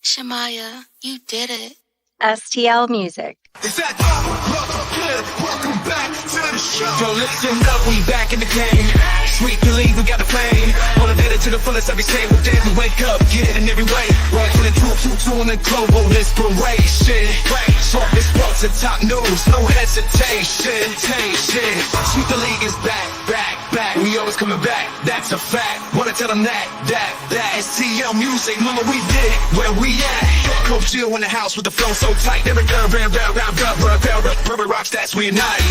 Shamaya, you did it. STL Music. Welcome back to the show. Yo, listen up, we back in the game. Sweet believe we got the flame. Motivated to the fullest, every say with them. Wake up, get it in every way. Rockin' the 222 in the global inspiration. Talk this sports and top news, no hesitation. Sweet the league is back. We always coming back, that's a fact. Wanna tell them that STL Music, mama, we did it, where we at? Coach Jill in the house with the flow so tight. Every perfect rock stats, we united.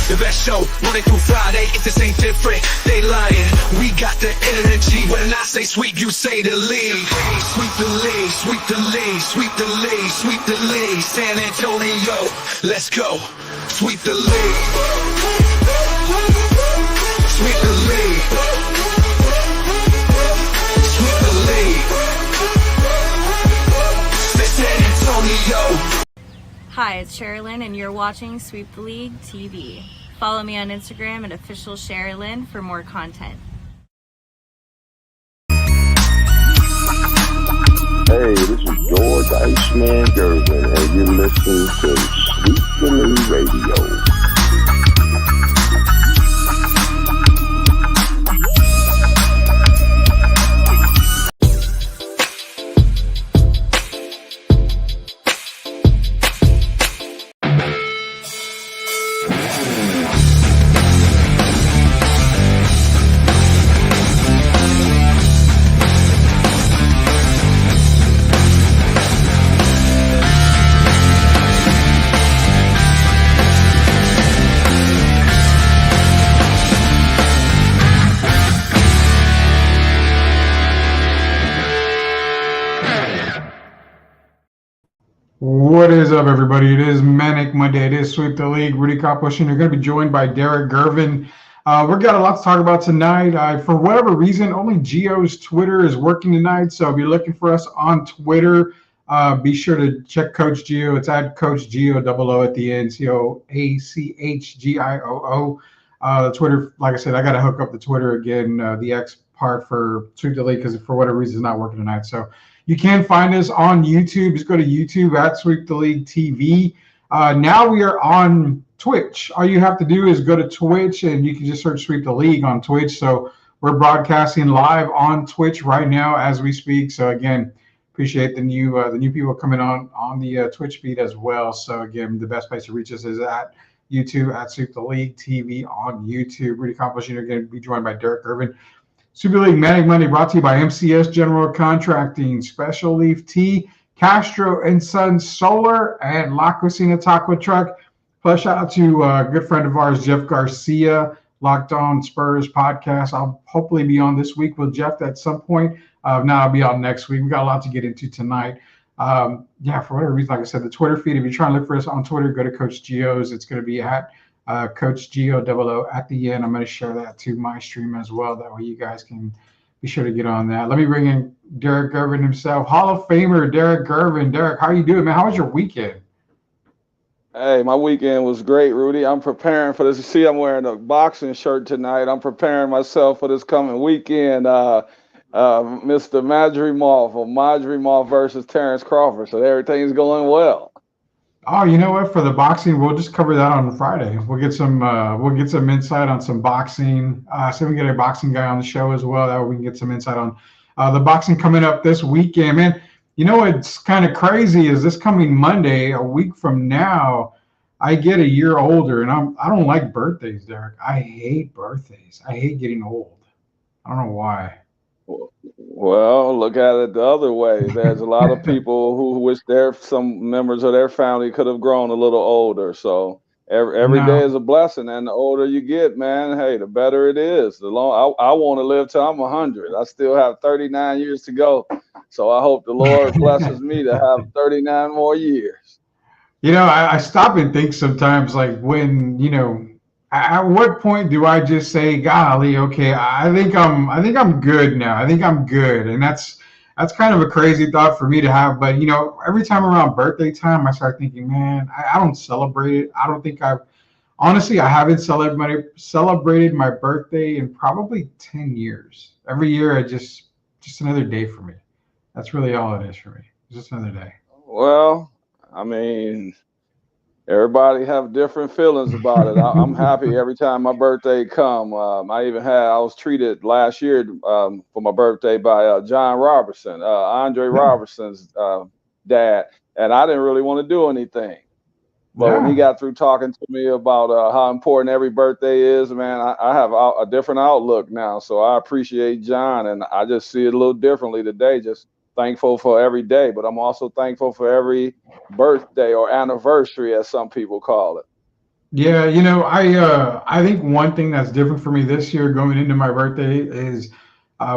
The best show, Monday through Friday. If this ain't different, they lying. We got the energy. When I say sweep, you say the league. Sweep the league, sweep the league, sweep the league, sweep the league. San Antonio, let's go. Sweep the league. Sweep the league. Sweep the league. San Antonio. Hi, it's Sherilyn, and you're watching Sweep the League TV. Follow me on Instagram at official Sherilyn for more content. Hey, this is George Iceman Gervin, and you're listening to Sweep the League Radio. What is up, everybody? It is Manic Monday. It is Sweep the League. Rudy Koppos, and you're going to be joined by Derek Gervin. We've got a lot to talk about tonight. For whatever reason, only Gio's Twitter is working tonight. So if you're looking for us on Twitter, be sure to check Coach Gio. It's at Coach Gio, double O at the end, CoachGioo. Twitter, like I said, I got to hook up the Twitter again, the X part for Sweep the League, because for whatever reason, it's not working tonight. So you can find us on YouTube. Just go to YouTube at Sweep the League TV. Now we are on Twitch. All you have to do is go to Twitch, and you can just search Sweep the League on Twitch. So we're broadcasting live on Twitch right now as we speak. So again, appreciate the new people coming on the Twitch feed as well. So again, the best place to reach us is at YouTube at Sweep the League TV on YouTube. Rudy Koppos, you're going to be joined by Derek Gervin. Super League Manic Monday brought to you by MCS General Contracting, Special Leaf Tea, Castro and Sons Solar, and La Cocina Taco Truck. Plus, shout out to a good friend of ours, Jeff Garcia, Locked On Spurs podcast. I'll hopefully be on this week with Jeff at some point. Now I'll be on next week. We got a lot to get into tonight. For whatever reason, like I said, the Twitter feed, if you're trying to look for us on Twitter, go to Coach Gio's. It's going to be at Coach Gio double O at the end. I'm going to share that to my stream as well. That way you guys can be sure to get on that. Let me bring in Derek Gervin himself, Hall of Famer Derek Gervin. Derek, how are you doing, man? How was your weekend? Hey, my weekend was great, Rudy. I'm preparing for this. You see, I'm wearing a boxing shirt tonight. I'm preparing myself for this coming weekend. Mr. Madrimov versus Terrence Crawford. So everything's going well. Oh, you know what? For the boxing, we'll just cover that on Friday. We'll get some insight on some boxing. So we can get a boxing guy on the show as well. That way we can get some insight on the boxing coming up this weekend, man. You know what's kind of crazy is this coming Monday, a week from now, I get a year older, and I don't like birthdays, Derek. I hate birthdays. I hate getting old. I don't know why. Well, look at it the other way. There's a lot of people who wish some members of their family could have grown a little older. So every day is a blessing, and the older you get, man, hey, the better it is. I want to live till I'm 100. I still have 39 years to go, so I hope the Lord blesses me to have 39 more years. You know, I stop and think sometimes, like when at what point do I just say, golly, okay, I think I'm good now. I think I'm good. And that's kind of a crazy thought for me to have. But, every time around birthday time, I start thinking, man, I don't celebrate it. I don't think I haven't celebrated my birthday in probably 10 years. Every year, just another day for me. That's really all it is for me. It's just another day. Well, I mean, everybody have different feelings about it. I'm happy every time my birthday come. I was treated last year for my birthday by John Robertson, Andre Yeah. Robertson's dad, and I didn't really want to do anything. But when he Yeah. got through talking to me about how important every birthday is, man, I have a different outlook now. So I appreciate John, and I just see it a little differently today. Just thankful for every day, but I'm also thankful for every birthday or anniversary, as some people call it. Yeah, I think one thing that's different for me this year going into my birthday is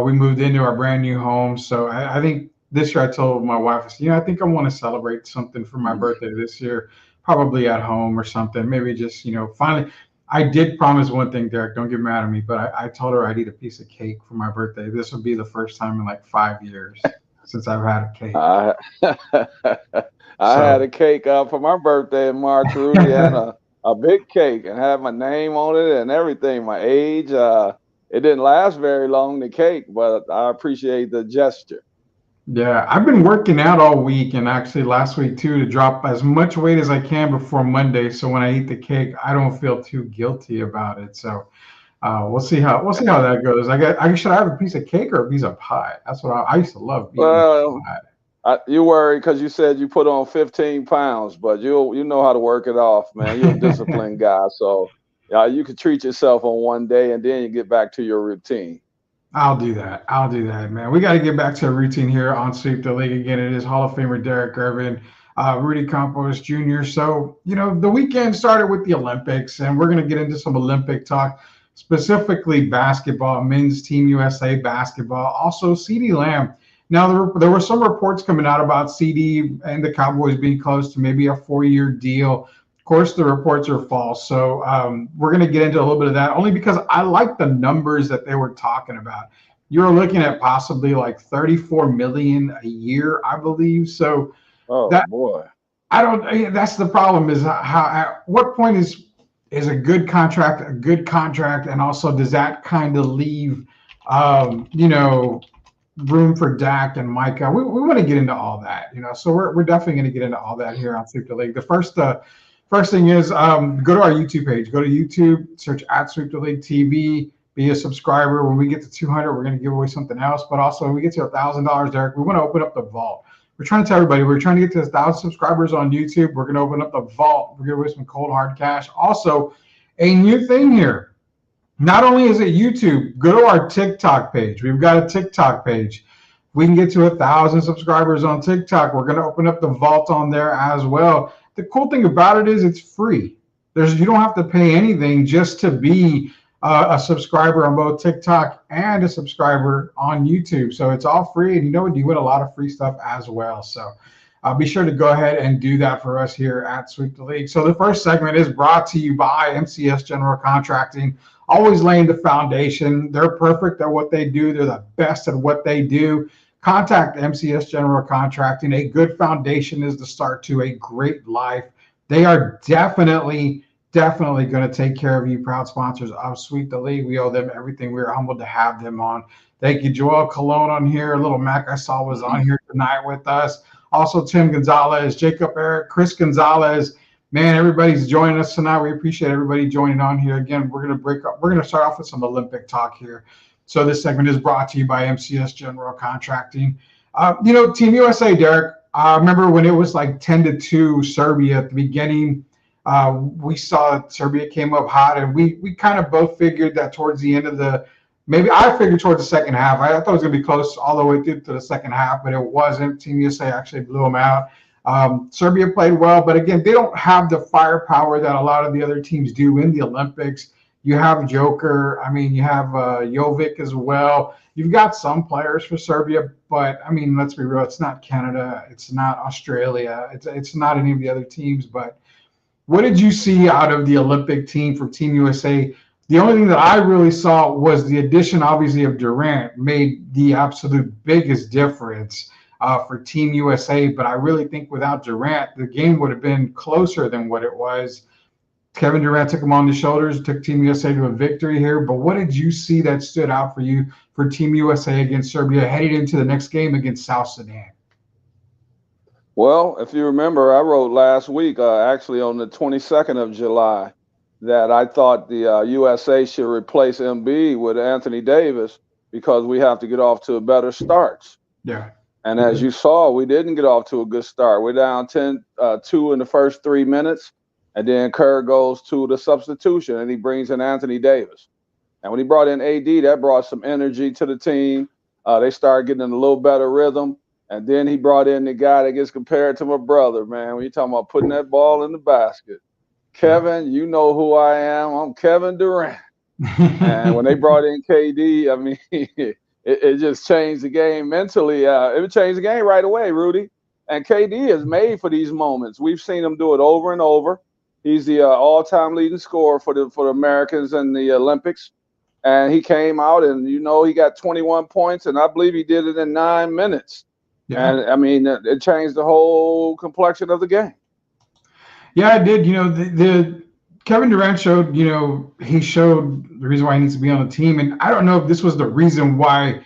we moved into our brand new home. So I think this year I told my wife, I said, I think I want to celebrate something for my birthday this year, probably at home or something. Maybe just, finally, I did promise one thing, Derek, don't get mad at me, but I told her I'd eat a piece of cake for my birthday. This would be the first time in like 5 years since I've had a cake. I I had So, a cake for my birthday in March, Rudy, and a big cake, and had my name on it and everything, my age. It didn't last very long, the cake, but I appreciate the gesture. yeah, I've been working out all week and actually last week too to drop as much weight as I can before Monday. So when I eat the cake, I don't feel too guilty about it. So we'll see how that goes. I should I have a piece of cake or a piece of pie? That's what I used to love eating Well, pie. you worry because you said you put on 15 pounds, but you know how to work it off, man. You're a disciplined guy, so yeah, you can treat yourself on one day and then you get back to your routine. I'll do that. I'll do that, man. We got to get back to a routine here on Sweep the League again. It is Hall of Famer Derek Irvin, Rudy Campos Jr. So, the weekend started with the Olympics, and we're going to get into some Olympic talk, specifically basketball, men's Team USA basketball, also CeeDee Lamb. Now, there were some reports coming out about CeeDee and the Cowboys being close to maybe a 4-year deal. Of course, the reports are false. So we're going to get into a little bit of that only because I like the numbers that they were talking about. You're looking at possibly like 34 million a year, I believe. So Oh that boy. I don't. That's the problem. Is how at what point is a good contract, and also does that kind of leave, room for Dak and Micah? We want to get into all that, So we're definitely going to get into all that here on Sweep the League. The first thing is go to our YouTube page. Go to YouTube, search at Sweep the League TV. Be a subscriber. When we get to 200, we're going to give away something else. But also, when we get to $1,000, Derek, we want to open up the vault. We're trying to tell everybody we're trying to get to 1,000 subscribers on YouTube. We're going to open up the vault. We're going to give away some cold hard cash. Also, a new thing here. Not only is it YouTube, go to our TikTok page. We've got a TikTok page. We can get to 1,000 subscribers on TikTok. We're going to open up the vault on there as well. The cool thing about it is it's free. You don't have to pay anything just to be a subscriber on both TikTok and a subscriber on YouTube. So it's all free, and you win a lot of free stuff as well. So be sure to go ahead and do that for us here at Sweep the League. So the first segment is brought to you by MCS General Contracting, always laying the foundation. They're perfect at what they do. They're the best at what they do. Contact MCS General Contracting. A good foundation is the start to a great life. They are definitely going to take care of you, proud sponsors of Sweep the League. We owe them everything. We are humbled to have them on. Thank you, Joel Colon on here. Little Mac I saw was on here tonight with us. Also, Tim Gonzalez, Jacob Eric, Chris Gonzalez. Man, everybody's joining us tonight. We appreciate everybody joining on here. Again, we're going to start off with some Olympic talk here. So this segment is brought to you by MCS General Contracting. Team USA, Derek, I remember when it was like 10-2 Serbia at the beginning. We saw Serbia came up hot, and we kind of both figured that towards the end of maybe I figured towards the second half. I thought it was going to be close all the way through to the second half, but it wasn't. Team USA actually blew them out. Serbia played well, but again, they don't have the firepower that a lot of the other teams do in the Olympics. You have Joker. I mean, you have Jovic as well. You've got some players for Serbia, but I mean, let's be real. It's not Canada. It's not Australia. It's not any of the other teams. But what did you see out of the Olympic team for Team USA? The only thing that I really saw was the addition, obviously, of Durant made the absolute biggest difference for Team USA. But I really think without Durant, the game would have been closer than what it was. Kevin Durant took him on the shoulders, took Team USA to a victory here. But what did you see that stood out for you for Team USA against Serbia heading into the next game against South Sudan? Well, if you remember, I wrote last week, actually on the 22nd of July, that I thought the USA should replace Embiid with Anthony Davis because we have to get off to a better starts. Yeah. And as you saw, we didn't get off to a good start. We're down 10-2 in the first 3 minutes. And then Kerr goes to the substitution and he brings in Anthony Davis. And when he brought in AD, that brought some energy to the team. They started getting in a little better rhythm. And then he brought in the guy that gets compared to my brother, man. When you're talking about putting that ball in the basket. Kevin, you know who I am. I'm Kevin Durant. And when they brought in KD, I mean, it just changed the game mentally. It changed the game right away, Rudy. And KD is made for these moments. We've seen him do it over and over. He's the all-time leading scorer for the Americans in the Olympics. And he came out and, he got 21 points, and I believe he did it in 9 minutes. Yeah. And, I mean, it changed the whole complexion of the game. Yeah, it did. The Kevin Durant showed, he showed the reason why he needs to be on the team. And I don't know if this was the reason why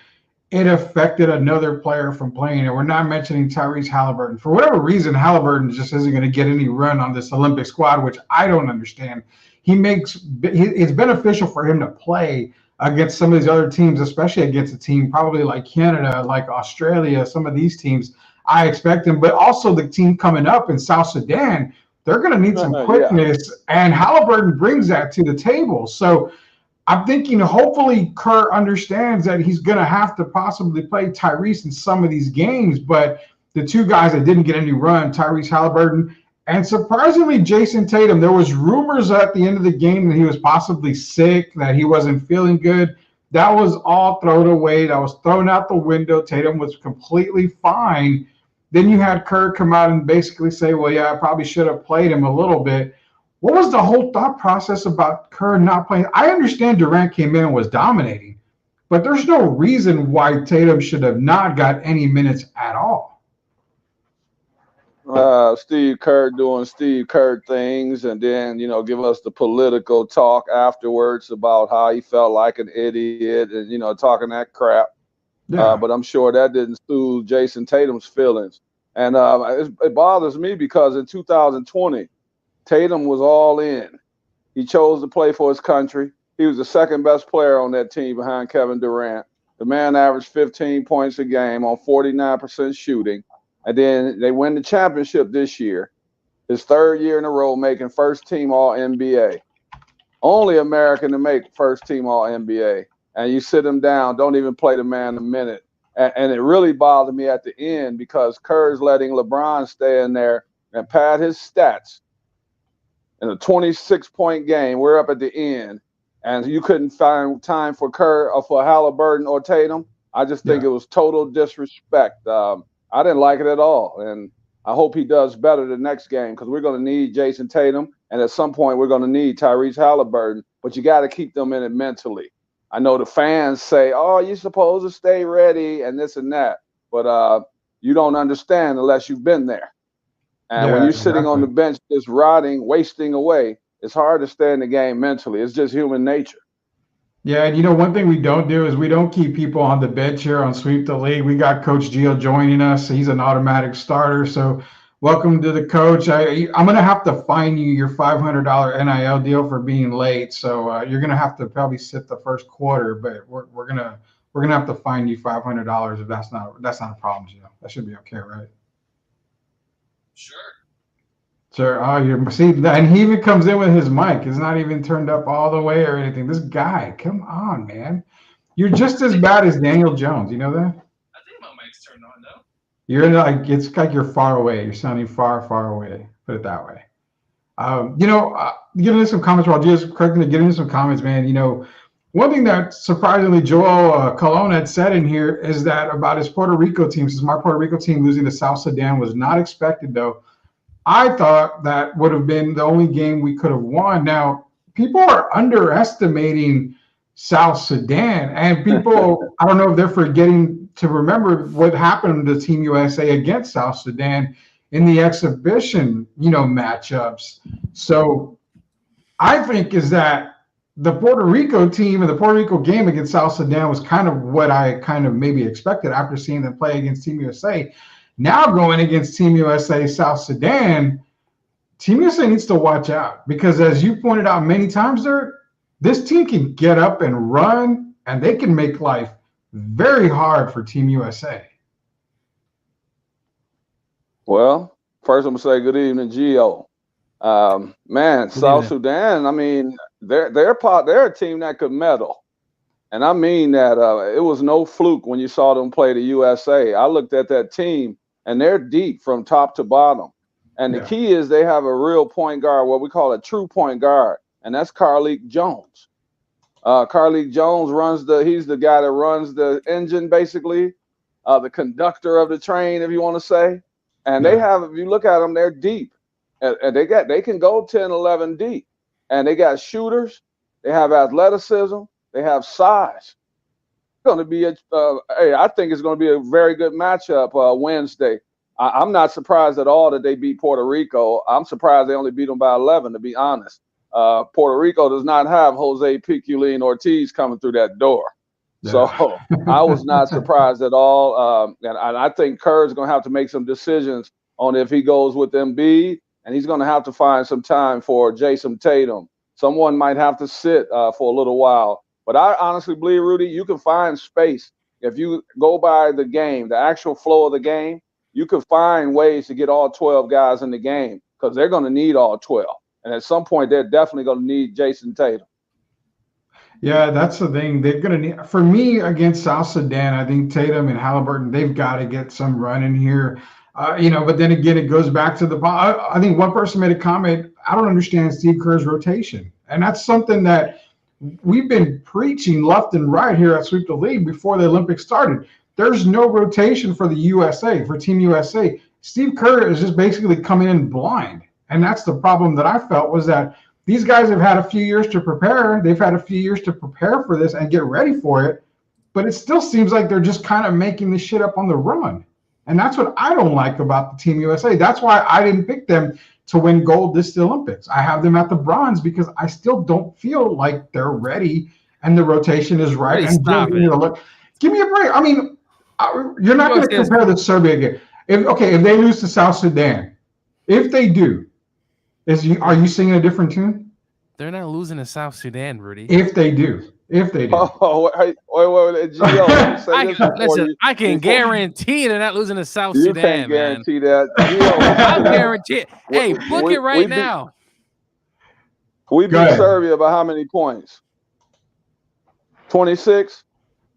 it affected another player from playing. And we're not mentioning Tyrese Halliburton. For whatever reason, Halliburton just isn't going to get any run on this Olympic squad, which I don't understand. It's beneficial for him to play against some of these other teams, especially against a team probably like Canada, like Australia, some of these teams. I expect him, but also the team coming up in South Sudan, they're going to need some quickness, and Halliburton brings that to the table. So I'm thinking hopefully Kerr understands that he's going to have to possibly play Tyrese in some of these games, but the two guys that didn't get any run, Tyrese Halliburton and surprisingly Jason Tatum. There was rumors at the end of the game that he was possibly sick, that he wasn't feeling good. That was all thrown away. That was thrown out the window. Tatum was completely fine. Then you had Kerr come out and basically say, well, yeah, I probably should have played him a little bit. What was the whole thought process about Kerr not playing? I understand Durant came in and was dominating, but there's no reason why Tatum should have not got any minutes at all. Steve Kerr doing Steve Kerr things, and then, give us the political talk afterwards about how he felt like an idiot and, talking that crap. Yeah. But I'm sure that didn't soothe Jason Tatum's feelings. And it bothers me because in 2020, Tatum was all in. He chose to play for his country. He was the second best player on that team behind Kevin Durant. The man averaged 15 points a game on 49% shooting. And then they win the championship this year, his third year in a row making first team All-NBA. Only American to make first team All-NBA. And you sit him down, don't even play the man a minute. And it really bothered me at the end because Kerr's letting LeBron stay in there and pad his stats. In a 26-point game, we're up at the end, and you couldn't find time for Kerr or for Halliburton or Tatum. I just think it was total disrespect. I didn't like it at all, and I hope he does better the next game because we're going to need Jason Tatum, and at some point we're going to need Tyrese Halliburton, but you got to keep them in it mentally. I know the fans say, oh, you're supposed to stay ready and this and that, but you don't understand unless you've been there. And when you're sitting on the bench just rotting, wasting away, it's hard to stay in the game mentally. It's just human nature. Yeah, and one thing we don't do is we don't keep people on the bench here on Sweep the League. We got Coach Gio joining us. He's an automatic starter. So welcome to the coach. I'm going to have to fine you your $500 NIL deal for being late. So you're going to have to probably sit the first quarter, but we're going to have to fine you $500 if that's not a problem, Gio. That should be okay, right? Sure. Sure. Oh, and he even comes in with his mic. It's not even turned up all the way or anything. This guy, come on, man. You're just as bad as Daniel Jones. You know that? I think my mic's turned on, though. It's like you're far away. You're sounding far, far away. Put it that way. Getting into some comments while just correctly getting into some comments, man. One thing that surprisingly Joel Colon had said in here is that about his Puerto Rico team, since my Puerto Rico team losing to South Sudan was not expected, though. I thought that would have been the only game we could have won. Now, people are underestimating South Sudan, and people, I don't know if they're forgetting to remember what happened to Team USA against South Sudan in the exhibition, matchups. So I think is that the Puerto Rico team and the Puerto Rico game against South Sudan was kind of what I kind of maybe expected after seeing them play against Team USA. Now going against Team USA South Sudan, Team USA needs to watch out because, as you pointed out many times, this team can get up and run, and they can make life very hard for Team USA. Well, first I'm gonna say good evening, Gio. Man, South Sudan. I mean, they're a team that could medal, and I mean that it was no fluke when you saw them play the USA. I looked at that team, and they're deep from top to bottom. And the key is they have a real point guard, what we call a true point guard, and that's Carlik Jones. Carlik Jones he's the guy that runs the engine, basically, the conductor of the train, if you want to say. And they have, if you look at them, they're deep. And they can go 10, 11 deep. And they got shooters, they have athleticism, they have size. It's going to be I think it's going to be a very good matchup Wednesday. I'm not surprised at all that they beat Puerto Rico. I'm surprised they only beat them by 11, to be honest. Puerto Rico does not have Jose Piculín Ortiz coming through that door. Yeah. So I was not surprised at all. And I think Kerr's going to have to make some decisions on if he goes with Embiid, and he's going to have to find some time for Jason Tatum. Someone might have to sit for a little while. But I honestly believe, Rudy, you can find space. If you go by the game, the actual flow of the game, you can find ways to get all 12 guys in the game because they're going to need all 12. And at some point, they're definitely going to need Jason Tatum. Yeah, that's the thing. They're going to need, for me, against South Sudan, I think Tatum and Halliburton, they've got to get some run in here. But then again, it goes back to I think one person made a comment, I don't understand Steve Kerr's rotation. And that's something that we've been preaching left and right here at Sweep the League before the Olympics started. There's no rotation for the USA, for Team USA. Steve Kerr is just basically coming in blind. And that's the problem that I felt, was that these guys have had a few years to prepare. They've had a few years to prepare for this and get ready for it. But it still seems like they're just kind of making this shit up on the run. And that's what I don't like about the Team USA. That's why I didn't pick them to win gold this Olympics. I have them at the bronze because I still don't feel like they're ready and the rotation is right. Give me a break. I mean, you're not going to compare the Serbia game. If they lose to South Sudan, if they do, are you singing a different tune? They're not losing to South Sudan, Rudy. If they do. Oh, wait, Gio, listen, I can guarantee they're not losing to South Sudan. You can't guarantee that. I guarantee it. Hey, book it right now. We beat Serbia by how many points? 26?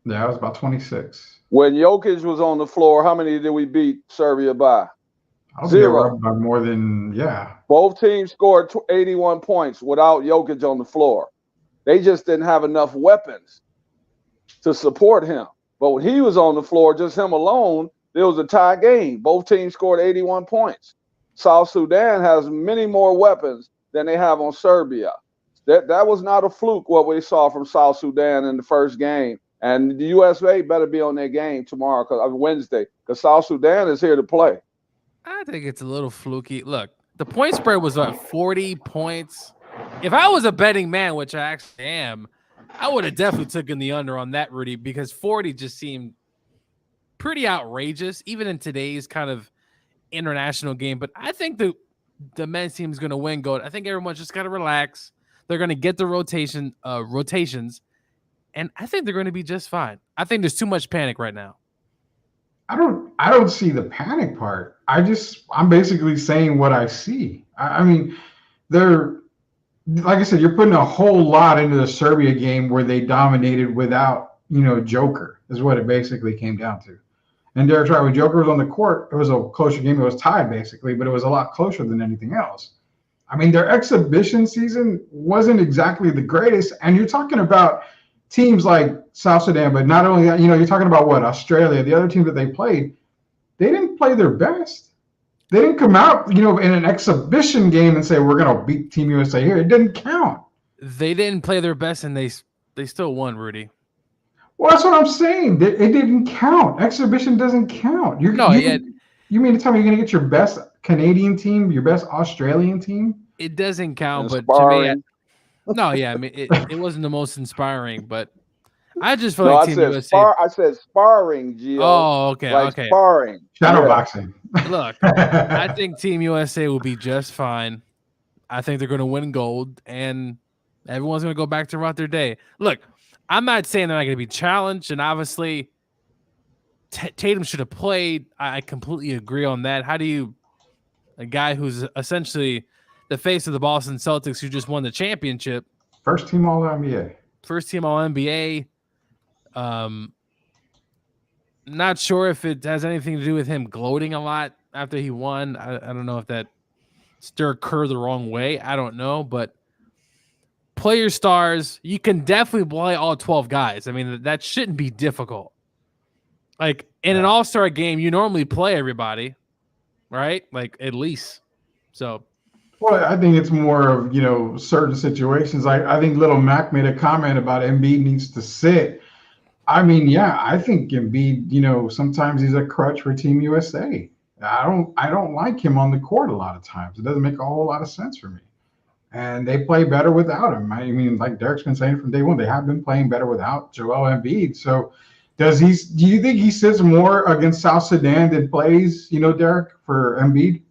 Yeah, it was about 26. When Jokic was on the floor, how many did we beat Serbia by? 0. By more than, Both teams scored 81 points without Jokic on the floor. They just didn't have enough weapons to support him. But when he was on the floor, just him alone, there was a tie game. Both teams scored 81 points. South Sudan has many more weapons than they have on Serbia. That was not a fluke what we saw from South Sudan in the first game. And the USA better be on their game tomorrow, Wednesday, because South Sudan is here to play. I think it's a little fluky. Look, the point spread was 40 points. If I was a betting man, which I actually am, I would have definitely taken the under on that, Rudy, because 40 just seemed pretty outrageous, even in today's kind of international game. But I think the men's team is going to win gold. I think everyone's just got to relax. They're going to get the rotations, and I think they're going to be just fine. I think there's too much panic right now. I don't see the panic part. I'm basically saying what I see. I mean, like I said, you're putting a whole lot into the Serbia game where they dominated without, Joker, is what it basically came down to. And Derek's right, when Joker was on the court, it was a closer game. It was tied basically, but it was a lot closer than anything else. I mean, their exhibition season wasn't exactly the greatest. And you're talking about teams like South Sudan, but not only that, you're talking about Australia, the other teams that they played, they didn't play their best. They didn't come out, in an exhibition game and say, we're going to beat Team USA here. It didn't count. They didn't play their best, and they still won, Rudy. Well, that's what I'm saying. It didn't count. Exhibition doesn't count. You mean to tell me you're going to get your best Canadian team, your best Australian team? It doesn't count, but to me, it wasn't the most inspiring. But I just feel No, like I Team said USA. I said sparring, Gio. Oh, okay, like okay. sparring. Shadow Yeah. boxing. Look, I think Team USA will be just fine. I think they're going to win gold, and everyone's going to go back to route their day. Look, I'm not saying they're not going to be challenged, and obviously Tatum should have played. I completely agree on that. How do you, a guy who's essentially the face of the Boston Celtics who just won the championship, First team All NBA. first team All NBA, not sure if it has anything to do with him gloating a lot after he won. I don't know if that stirred Kerr the wrong way. I don't know, but player stars, you can definitely play all 12 guys. I mean, that shouldn't be difficult. Like in an all-star game, you normally play everybody, right? Like at least. So Well, I think it's more of, certain situations. I think Little Mac made a comment about Embiid needs to sit. I mean, yeah, I think Embiid, sometimes he's a crutch for Team USA. I don't like him on the court a lot of times. It doesn't make a whole lot of sense for me. And they play better without him. I mean, like Derek's been saying from day one, they have been playing better without Joel Embiid. So do you think he sits more against South Sudan than plays, Derek, for Embiid?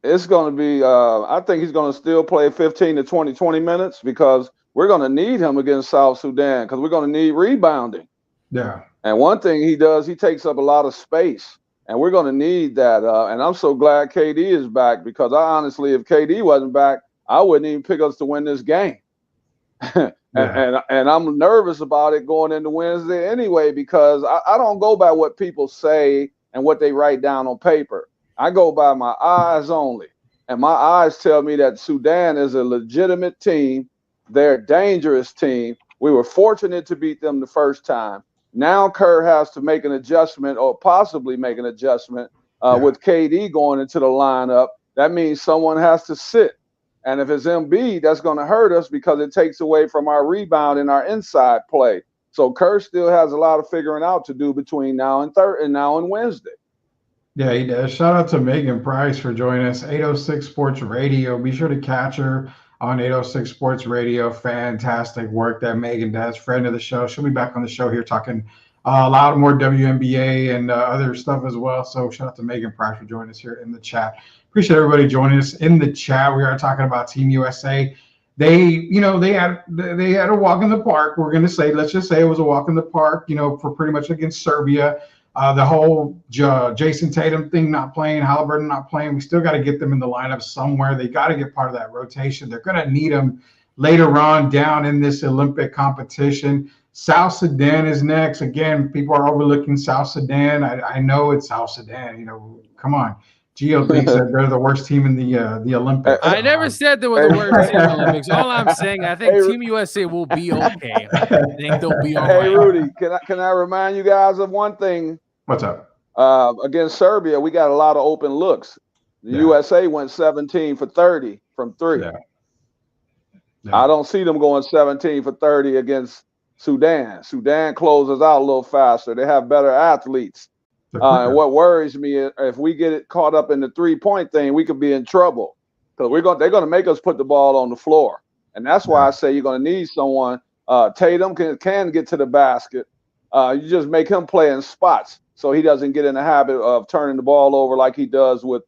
It's going to be, I think he's going to still play 15 to 20 minutes because we're going to need him against South Sudan because we're going to need rebounding. Yeah. And one thing he does, he takes up a lot of space. And we're going to need that. And I'm so glad KD is back because I honestly, if KD wasn't back, I wouldn't even pick us to win this game. and I'm nervous about it going into Wednesday anyway because I don't go by what people say and what they write down on paper. I go by my eyes only. And my eyes tell me that Sudan is a legitimate team. They're a dangerous team. We were fortunate to beat them the first time. Now Kerr has to make an adjustment or possibly make an adjustment with KD going into the lineup. That means someone has to sit. And if it's Embiid, that's going to hurt us because it takes away from our rebound and our inside play. So Kerr still has a lot of figuring out to do between now and Wednesday. Yeah, he does. Shout out to Megan Price for joining us. 806 Sports Radio. Be sure to catch her on 806 Sports Radio. Fantastic work that Megan does. Friend of the show. She'll be back on the show here talking a lot more WNBA and other stuff as well. So shout out to Megan Price for joining us here in the chat. Appreciate everybody joining us in the chat. We are talking about Team USA. They had a walk in the park. Let's just say it was a walk in the park, for pretty much against Serbia. The whole Jason Tatum thing not playing, Halliburton not playing, we still got to get them in the lineup somewhere. They got to get part of that rotation. They're going to need them later on down in this Olympic competition. South Sudan is next. Again, people are overlooking South Sudan. I know it's South Sudan. Come on. Gio thinks that they're the worst team in the Olympics. I never said they were the worst team in the Olympics. All I'm saying, I think Team USA will be okay. I think they'll be all right. Hey, Rudy, can I remind you guys of one thing? What's up? Against Serbia, we got a lot of open looks. The USA went 17 for 30 from three. Yeah. I don't see them going 17 for 30 against Sudan. Sudan closes out a little faster. They have better athletes. And what worries me is if we get it caught up in the three-point thing, we could be in trouble because they're going to make us put the ball on the floor. And that's why I say you're going to need someone. Tatum can get to the basket. You just make him play in spots so he doesn't get in the habit of turning the ball over like he does with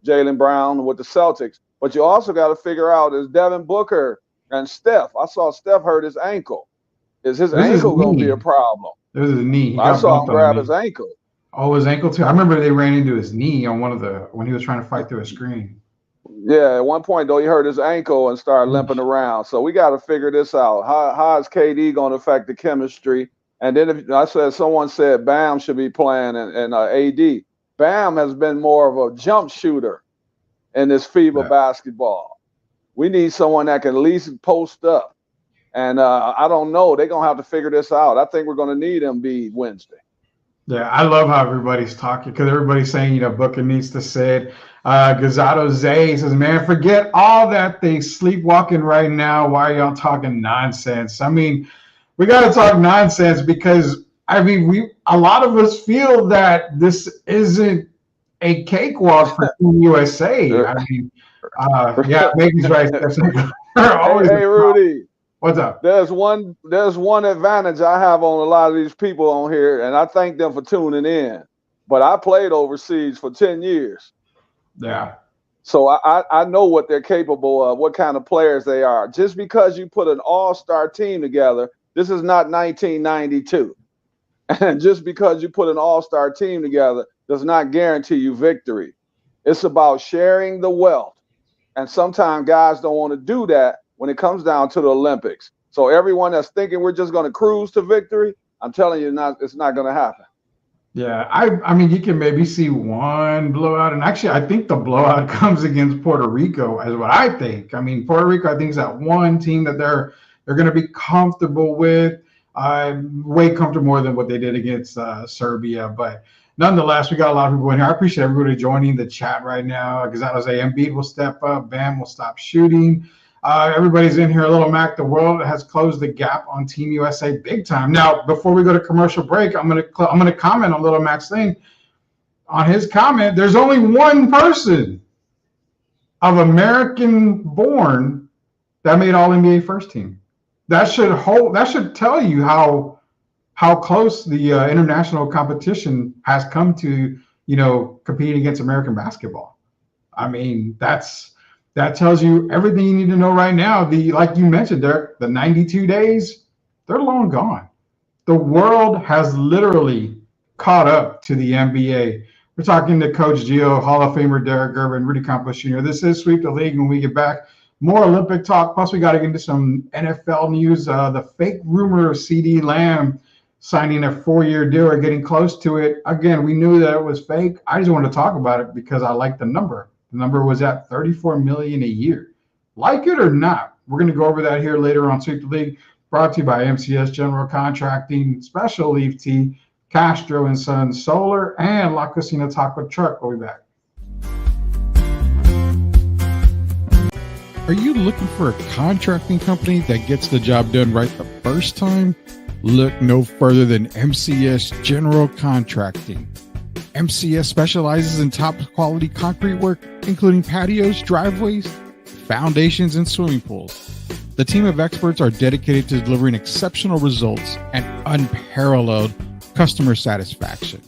Jaylen Brown with the Celtics. But you also got to figure out is Devin Booker and Steph. I saw Steph hurt his ankle. Is his ankle going to be a problem? It was his knee. I saw him grab his ankle. Oh, his ankle too. I remember they ran into his knee on when he was trying to fight through a screen. Yeah, at one point though, he hurt his ankle and started limping around. So we got to figure this out. How is KD going to affect the chemistry? And then someone said Bam should be playing and AD. Bam has been more of a jump shooter in this FIBA basketball. We need someone that can at least post up. And I don't know. They're going to have to figure this out. I think we're going to need Embiid Wednesday. Yeah, I love how everybody's talking because everybody's saying, Booker needs to sit. Gazzato Zay says, man, forget all that thing sleepwalking right now. Why are y'all talking nonsense? I mean, we got to talk nonsense because, a lot of us feel that this isn't a cakewalk for Team USA. Megan's right. Hey, Rudy. What's up? There's one advantage I have on a lot of these people on here, and I thank them for tuning in. But I played overseas for 10 years. Yeah. So I know what they're capable of, what kind of players they are. Just because you put an all-star team together, this is not 1992. And just because you put an all-star team together does not guarantee you victory. It's about sharing the wealth. And sometimes guys don't want to do that when it comes down to the Olympics. So everyone that's thinking we're just going to cruise to victory, I'm telling you, it's not going to happen. Yeah, I mean, you can maybe see one blowout, and actually, I think the blowout comes against Puerto Rico, as what I think. I mean, Puerto Rico, I think, is that one team that they're going to be comfortable with, way comfortable more than what they did against Serbia. But nonetheless, we got a lot of people in here. I appreciate everybody joining the chat right now, because I was saying Embiid will step up, Bam will stop shooting. Everybody's in here. Little Mac, the world has closed the gap on Team USA big time. Now, before we go to commercial break, I'm gonna comment on Little Mac's thing. On his comment, there's only one person of American born that made All NBA first team. That should tell you how close the international competition has come to, competing against American basketball. I mean, that tells you everything you need to know right now. Like you mentioned, Derek, the 92 days, they're long gone. The world has literally caught up to the NBA. We're talking to Coach Gio, Hall of Famer Derek Gervin, Rudy Campos Jr. This is Sweep the League. When we get back, more Olympic talk. Plus, we got to get into some NFL news. The fake rumor of CeeDee Lamb signing a 4-year deal or getting close to it. Again, we knew that it was fake. I just wanted to talk about it because I like the number. The number was at $34 million a year. Like it or not, we're going to go over that here later on Sweep the League, brought to you by MCS General Contracting, Special Leaf Tea, Castro and Sons Solar, and La Cocina Taco Truck. We'll be back. Are you looking for a contracting company that gets the job done right the first time? Look no further than MCS General Contracting. MCS specializes in top quality concrete work, including patios, driveways, foundations, and swimming pools. The team of experts are dedicated to delivering exceptional results and unparalleled customer satisfaction.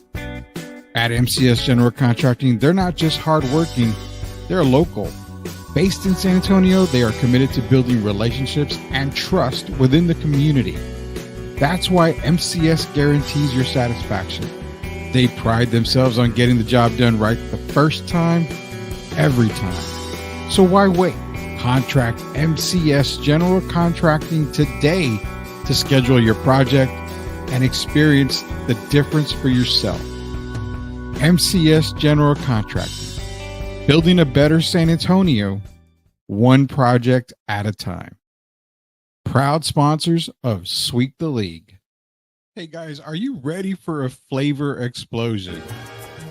At MCS General Contracting, they're not just hardworking, they're local. Based in San Antonio, they are committed to building relationships and trust within the community. That's why MCS guarantees your satisfaction. They pride themselves on getting the job done right the first time, every time. So why wait? Contract MCS General Contracting today to schedule your project and experience the difference for yourself. MCS General Contracting, building a better San Antonio, one project at a time. Proud sponsors of Sweep the League. Hey guys, are you ready for a flavor explosion?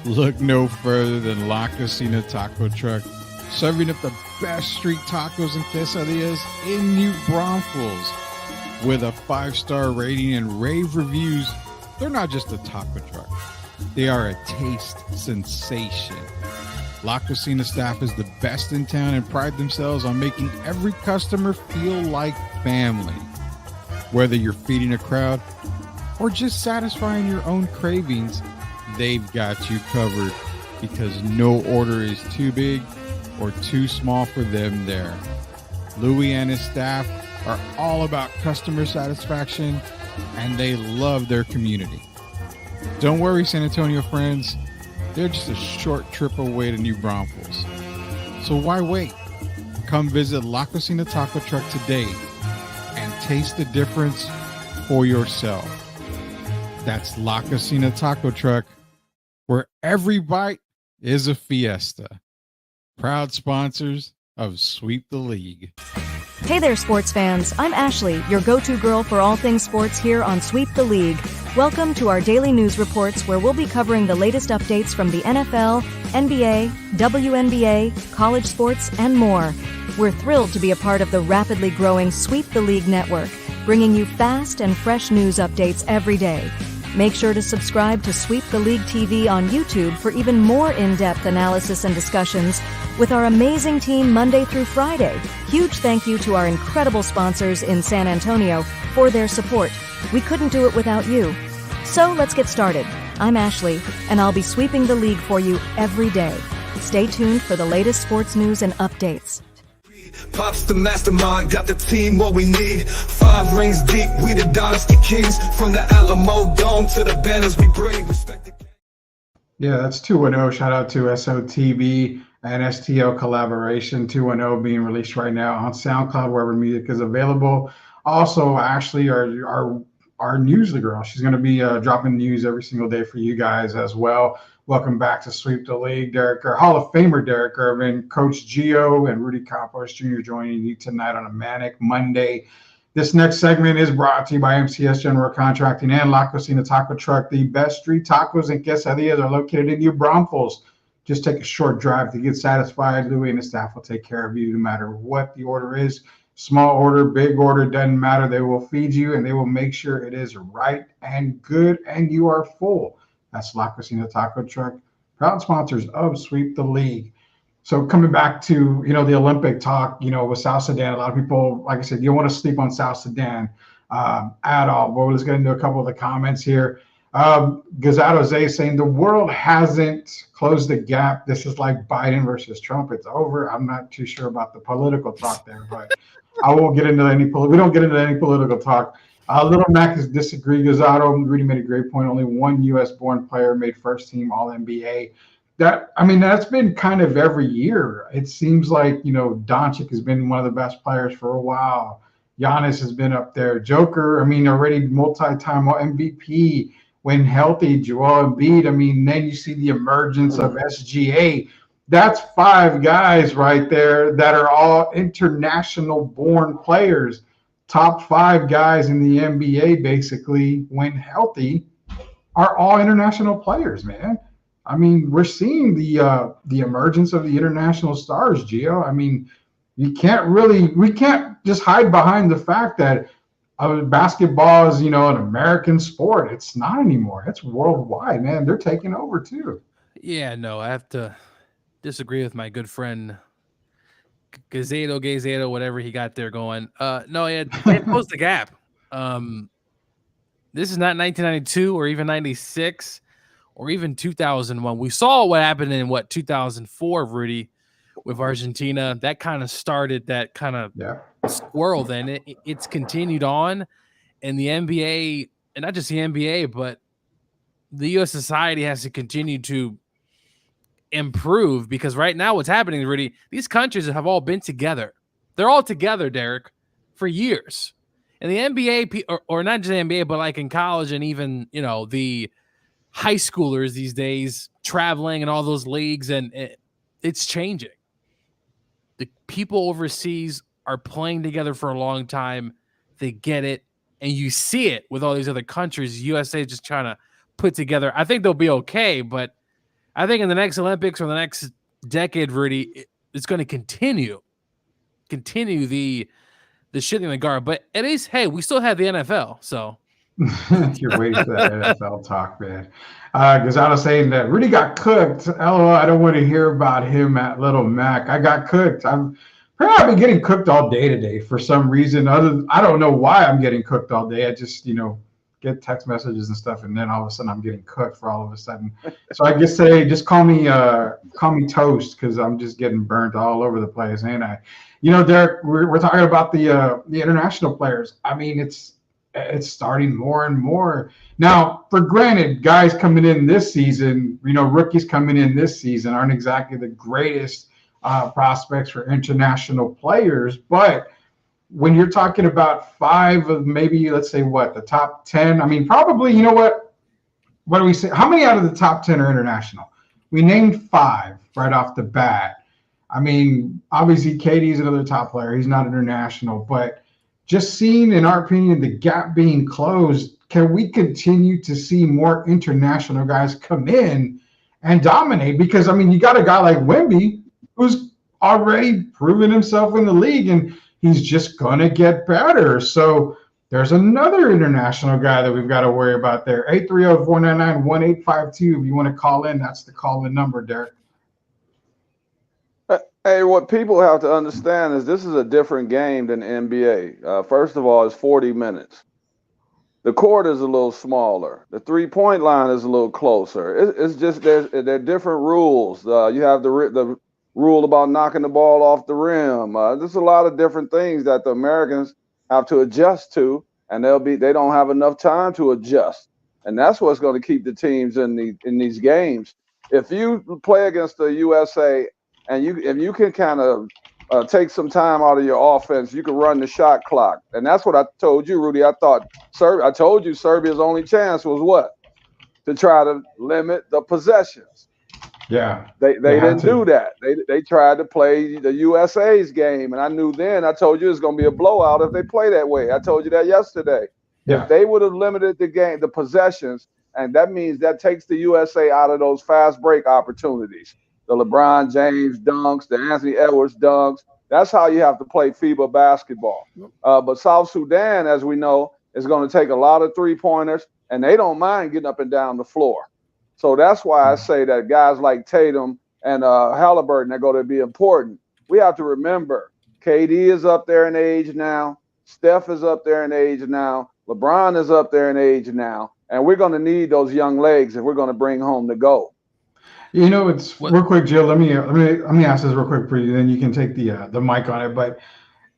Look no further than La Cocina Taco Truck, serving up the best street tacos and quesadillas in New Braunfels. With a 5-star rating and rave reviews, they're not just a taco truck. They are a taste sensation. La Cocina staff is the best in town and pride themselves on making every customer feel like family. Whether you're feeding a crowd or just satisfying your own cravings, they've got you covered because no order is too big or too small for them there. Louis and his staff are all about customer satisfaction and they love their community. Don't worry, San Antonio friends, they're just a short trip away to New Braunfels. So why wait? Come visit La Cocina Taco Truck today and taste the difference for yourself. That's La Cocina Taco Truck, where every bite is a fiesta. Proud sponsors of Sweep the League. Hey there, sports fans. I'm Ashley, your go-to girl for all things sports here on Sweep the League. Welcome to our daily news reports where we'll be covering the latest updates from the NFL, NBA, WNBA, college sports, and more. We're thrilled to be a part of the rapidly growing Sweep the League network, bringing you fast and fresh news updates every day. Make sure to subscribe to Sweep the League TV on YouTube for even more in-depth analysis and discussions, with our amazing team Monday through Friday. Huge thank you to our incredible sponsors in San Antonio for their support. We couldn't do it without you. So let's get started. I'm Ashley, and I'll be sweeping the league for you every day. Stay tuned for the latest sports news and updates. Pops the mastermind, got the team what we need. 5 rings deep, we the Dynasty Kings. From the Alamo Dome to the banners we bring. Yeah, that's 210. Shout out to SOTB and STL collaboration. 210 being released right now on SoundCloud, wherever music is available. Also, Ashley, our news girl, she's going to be dropping news every single day for you guys as well. Welcome back to Sweep the League. Hall of Famer Derek Irvin, Coach Gio, and Rudy Campos Jr. joining you tonight on a Manic Monday. This next segment is brought to you by MCS General Contracting and La Cocina Taco Truck. The best street tacos and quesadillas are located in New Braunfels. Just take a short drive to get satisfied. Louis and the staff will take care of you no matter what the order is. Small order, big order, doesn't matter. They will feed you, and they will make sure it is right and good, and you are full. That's La Cocina Taco Truck, proud sponsors of Sweep the League. So coming back to, the Olympic talk, with South Sudan, a lot of people, like I said, you don't want to sleep on South Sudan at all. But let's get into a couple of the comments here. Gazado Zay saying the world hasn't closed the gap. This is like Biden versus Trump. It's over. I'm not too sure about the political talk there, but I won't get into we don't get into any political talk. Little Mac is disagree. Gazado really made a great point. Only one U.S.-born player made first team All-NBA. That's been kind of every year. It seems like, Doncic has been one of the best players for a while. Giannis has been up there. Joker, already multi-time MVP when healthy. Joel Embiid. Then you see the emergence of SGA. That's 5 guys right there that are all international-born players. Top 5 guys in the NBA, basically, when healthy, are all international players, man. We're seeing the emergence of the international stars, Gio. We can't just hide behind the fact that basketball is, an American sport. It's not anymore. It's worldwide, man. They're taking over too. Yeah, no, I have to disagree with my good friend Gazado, whatever he got there going. No, it closed the gap. This is not 1992 or even 96 or even 2001. We saw what happened in 2004, Rudy, with Argentina. That kind of started that kind of swirl. Then it's continued on, and the NBA, and not just the NBA, but the U.S. society has to continue to improve, because right now what's happening, Rudy, these countries have all been together. They're all together, Derek, for years. And the NBA, or not just the NBA, but like in college and even, the high schoolers these days traveling and all those leagues, and it's changing. The people overseas are playing together for a long time. They get it, and you see it with all these other countries. USA is just trying to put together. I think they'll be okay, but I think in the next Olympics or the next decade, Rudy, it's going to continue the shitting the guard. But it is, hey, we still have the NFL, so. You're waiting for that NFL talk, man. Because I was saying that Rudy got cooked. LOL, I don't want to hear about him at Little Mac. I got cooked. I've been getting cooked all day today for some reason. I don't know why I'm getting cooked all day. I just, get text messages and stuff, and then all of a sudden I'm getting cooked for all of a sudden. So I guess today, just call me toast, because I'm just getting burnt all over the place, ain't I? Derek, we're talking about the international players. It's starting more and more. Now, for granted, guys coming in this season, rookies coming in this season aren't exactly the greatest prospects for international players, but when you're talking about 5 of maybe, let's say, the top 10, probably, what do we say? How many out of the top 10 are international? We named 5 right off the bat. Obviously, KD's another top player. He's not international, but just seeing, in our opinion, the gap being closed, can we continue to see more international guys come in and dominate? Because, you got a guy like Wemby who's already proven himself in the league, and he's just going to get better. So there's another international guy that we've got to worry about there. 830-499-1852. If you want to call in, that's the call-in number, Derek. Hey, what people have to understand is this is a different game than NBA. First of all, it's 40 minutes. The court is a little smaller. The three-point line is a little closer. It's just there are different rules. You have the rule about knocking the ball off the rim. There's a lot of different things that the Americans have to adjust to, and they don't have enough time to adjust. And that's what's going to keep the teams in these games. If you play against the USA and if you can kind of take some time out of your offense, you can run the shot clock. And that's what I told you, Rudy. I told you Serbia's only chance was what? To try to limit the possessions. Yeah. They didn't do that. They tried to play the USA's game. And I knew then, I told you it's going to be a blowout if they play that way. I told you that yesterday. Yeah. If they would have limited the possessions, and that means that takes the USA out of those fast break opportunities. The LeBron James dunks, the Anthony Edwards dunks. That's how you have to play FIBA basketball. But South Sudan, as we know, is going to take a lot of three-pointers, and they don't mind getting up and down the floor. So that's why I say that guys like Tatum and Halliburton are going to be important. We have to remember, KD is up there in age now. Steph is up there in age now. LeBron is up there in age now. And we're going to need those young legs if we're going to bring home the gold. You know, it's real quick, Jill. Let me ask this real quick for you, then you can take the mic on it. But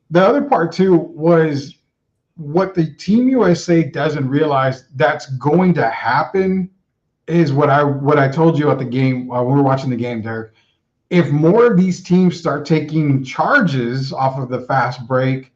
the other part too was what the Team USA doesn't realize that's going to happen is what I told you at the game while we were watching the game, Derek. If more of these teams start taking charges off of the fast break,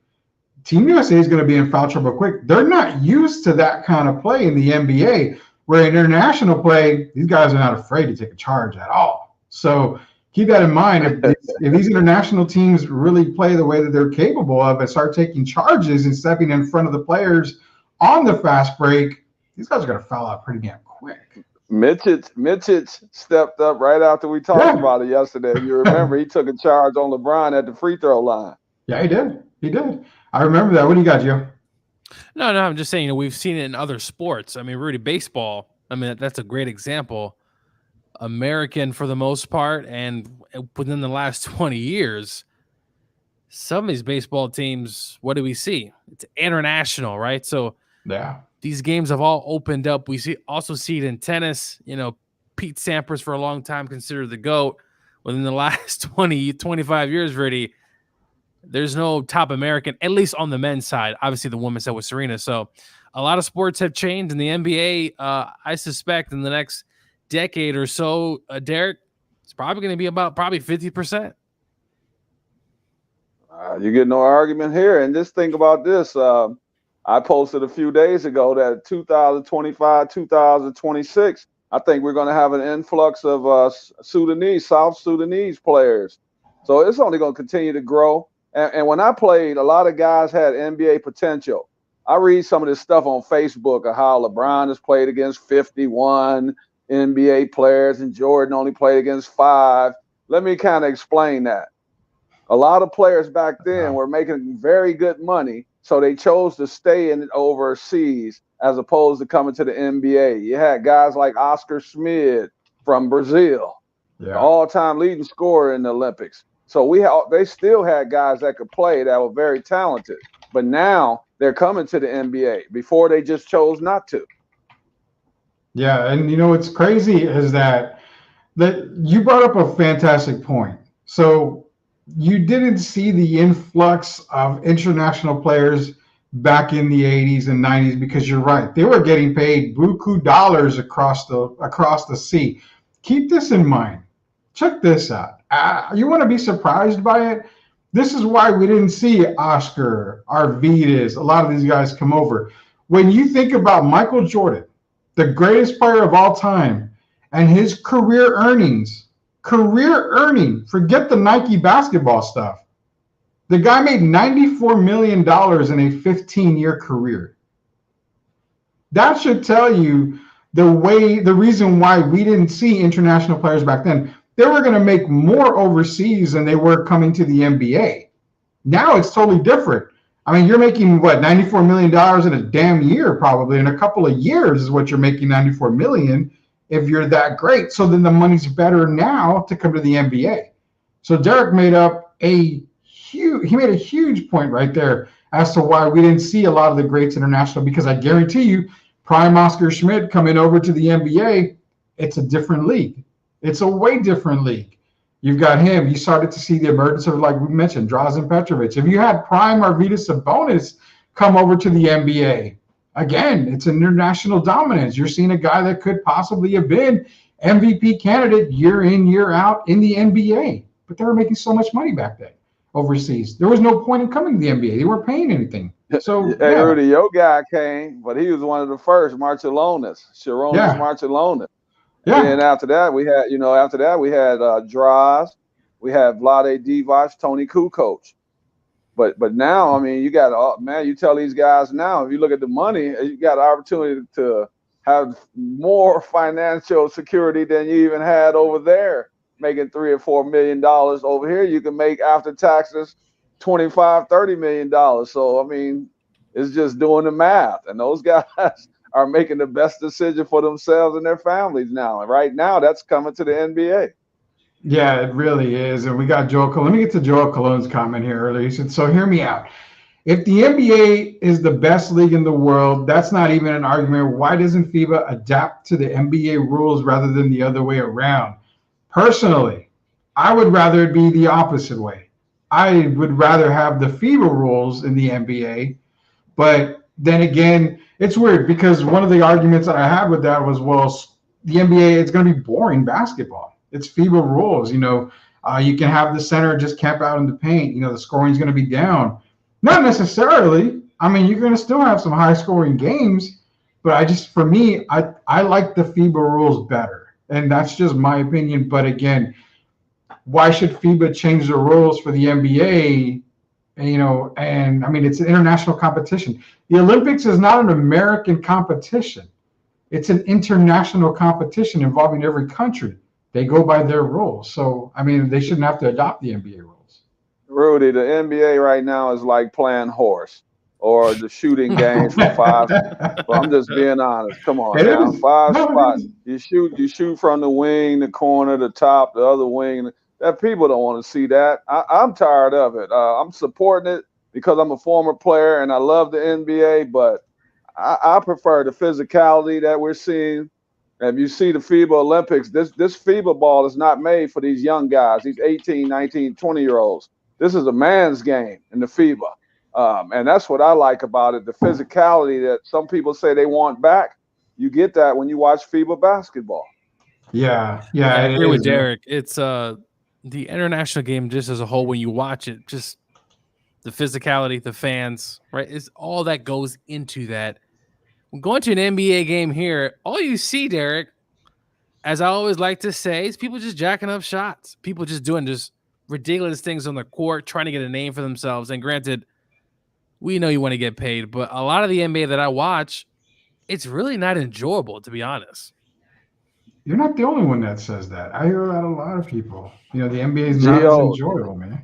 Team USA is going to be in foul trouble quick. They're not used to that kind of play in the NBA. Where in international play, these guys are not afraid to take a charge at all. So keep that in mind. If these international teams really play the way that they're capable of and start taking charges and stepping in front of the players on the fast break, these guys are going to foul out pretty damn quick. Mitchich stepped up right after we talked about it yesterday. You remember he took a charge on LeBron at the free throw line. Yeah, he did. He did. I remember that. What do you got, Joe? No, I'm just saying, we've seen it in other sports. I mean, Rudy, baseball, I mean, that's a great example. American for the most part, and within the last 20 years, some of these baseball teams, what do we see? It's international, right? So yeah, these games have all opened up. We also see it in tennis. Pete Sampras for a long time considered the GOAT. Within the last 20, 25 years, Rudy, there's no top American, at least on the men's side. Obviously, the women's side with Serena. So a lot of sports have changed. In the NBA, I suspect in the next decade or so, Derek, it's probably going to be about 50%. You get no argument here. And just think about this. I posted a few days ago that 2025, 2026, I think we're going to have an influx of South Sudanese players. So it's only going to continue to grow. And when I played, a lot of guys had NBA potential. I read some of this stuff on Facebook of how LeBron has played against 51 NBA players and Jordan only played against 5. Let me kind of explain that. A lot of players back then were making very good money, so they chose to stay in overseas as opposed to coming to the NBA. You had guys like Oscar Schmidt from Brazil, all-time leading scorer in the Olympics. So they still had guys that could play that were very talented, but now they're coming to the NBA. Before they just chose not to. Yeah, and what's crazy is that you brought up a fantastic point. So you didn't see the influx of international players back in the 80s and 90s because you're right. They were getting paid buku dollars across the sea. Keep this in mind. Check this out. You want to be surprised by it? This is why we didn't see Oscar, Arvidas, a lot of these guys come over. When you think about Michael Jordan, the greatest player of all time, and his career earning, forget the Nike basketball stuff. The guy made $94 million in a 15-year career. That should tell you the reason why we didn't see international players back then. They were going to make more overseas than they were coming to the NBA. Now it's totally different. I mean, you're making $94 million in a damn year, probably in a couple of years is what you're making $94 million if you're that great. So then the money's better now to come to the NBA. So Derek made up he made a huge point right there as to why we didn't see a lot of the greats international, because I guarantee you, prime Oscar Schmidt coming over to the NBA, it's a different league. It's a way different league. You've got him. You started to see the emergence of, like we mentioned, Drazen Petrovic. If you had prime Arvydas Sabonis come over to the NBA, again, it's an international dominance. You're seeing a guy that could possibly have been MVP candidate year in, year out in the NBA. But they were making so much money back then overseas. There was no point in coming to the NBA. They weren't paying anything. So hey, Rudy, your guy came, but he was one of the first, Marcellonis, Marcellonis. Yeah. And after that, we had, Draws, we had Vlade Divac, Tony Kukoc. But now, I mean, you got, you tell these guys now, if you look at the money, you got an opportunity to have more financial security than you even had over there, making $3 or $4 million. Over here, you can make after taxes $25-30 million. So, I mean, it's just doing the math. And those guys are making the best decision for themselves and their families now. And right now, that's coming to the NBA. Yeah, it really is. And we got Joel Cologne. Let me get to Joel Cologne's comment here earlier. He said, so hear me out. If the NBA is the best league in the world, that's not even an argument. Why doesn't FIBA adapt to the NBA rules rather than the other way around? Personally, I would rather it be the opposite way. I would rather have the FIBA rules in the NBA. But then again, it's weird because one of the arguments that I had with that was, well, the NBA, it's going to be boring basketball. It's FIBA rules. You can have the center just camp out in the paint. The scoring's going to be down. Not necessarily. I mean, you're going to still have some high-scoring games, but for me, I like the FIBA rules better, and that's just my opinion. But again, why should FIBA change the rules for the NBA? And I mean, it's an international competition. The Olympics is not an American competition. It's an international competition involving every country. They go by their rules. So, I mean, they shouldn't have to adopt the NBA rules. Rudy, the NBA right now is like playing horse or the shooting games for 5. Well, I'm just being honest. Come on now. 5 spots. You shoot from the wing, the corner, the top, the other wing. That people don't want to see that. I'm tired of it. I'm supporting it because I'm a former player and I love the NBA, but I prefer the physicality that we're seeing. And if you see the FIBA Olympics, this FIBA ball is not made for these young guys, these 18, 19, 20-year-olds. This is a man's game in the FIBA. And that's what I like about it, the physicality that some people say they want back. You get that when you watch FIBA basketball. Yeah, I agree with Derek. It's the international game just as a whole, when you watch it, just the physicality, the fans, right? It's all that goes into that. When going to an NBA game here, all you see, Derek, as I always like to say, is people just jacking up shots. People just doing just ridiculous things on the court, trying to get a name for themselves. And granted, we know you want to get paid, but a lot of the NBA that I watch, it's really not enjoyable, to be honest. You're not the only one that says that. I hear that a lot of people. The NBA is not as enjoyable, man.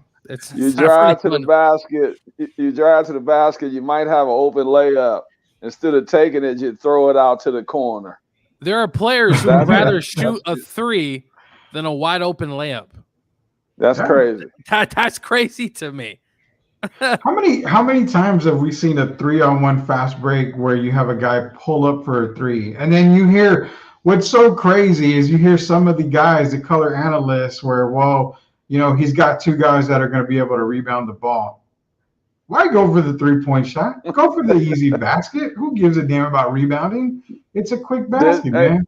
You drive to the basket. You drive to the basket. You might have an open layup. Instead of taking it, you throw it out to the corner. There are players who would rather shoot a 3 than a wide open layup. That's crazy. That's crazy to me. How many times have we seen a 3-on-1 fast break where you have a guy pull up for a 3, and then you hear what's so crazy is you hear some of the guys, the color analysts, where he's got 2 guys that are going to be able to rebound the ball. Why go for the 3-point shot? Go for the easy basket. Who gives a damn about rebounding? It's a quick basket, man.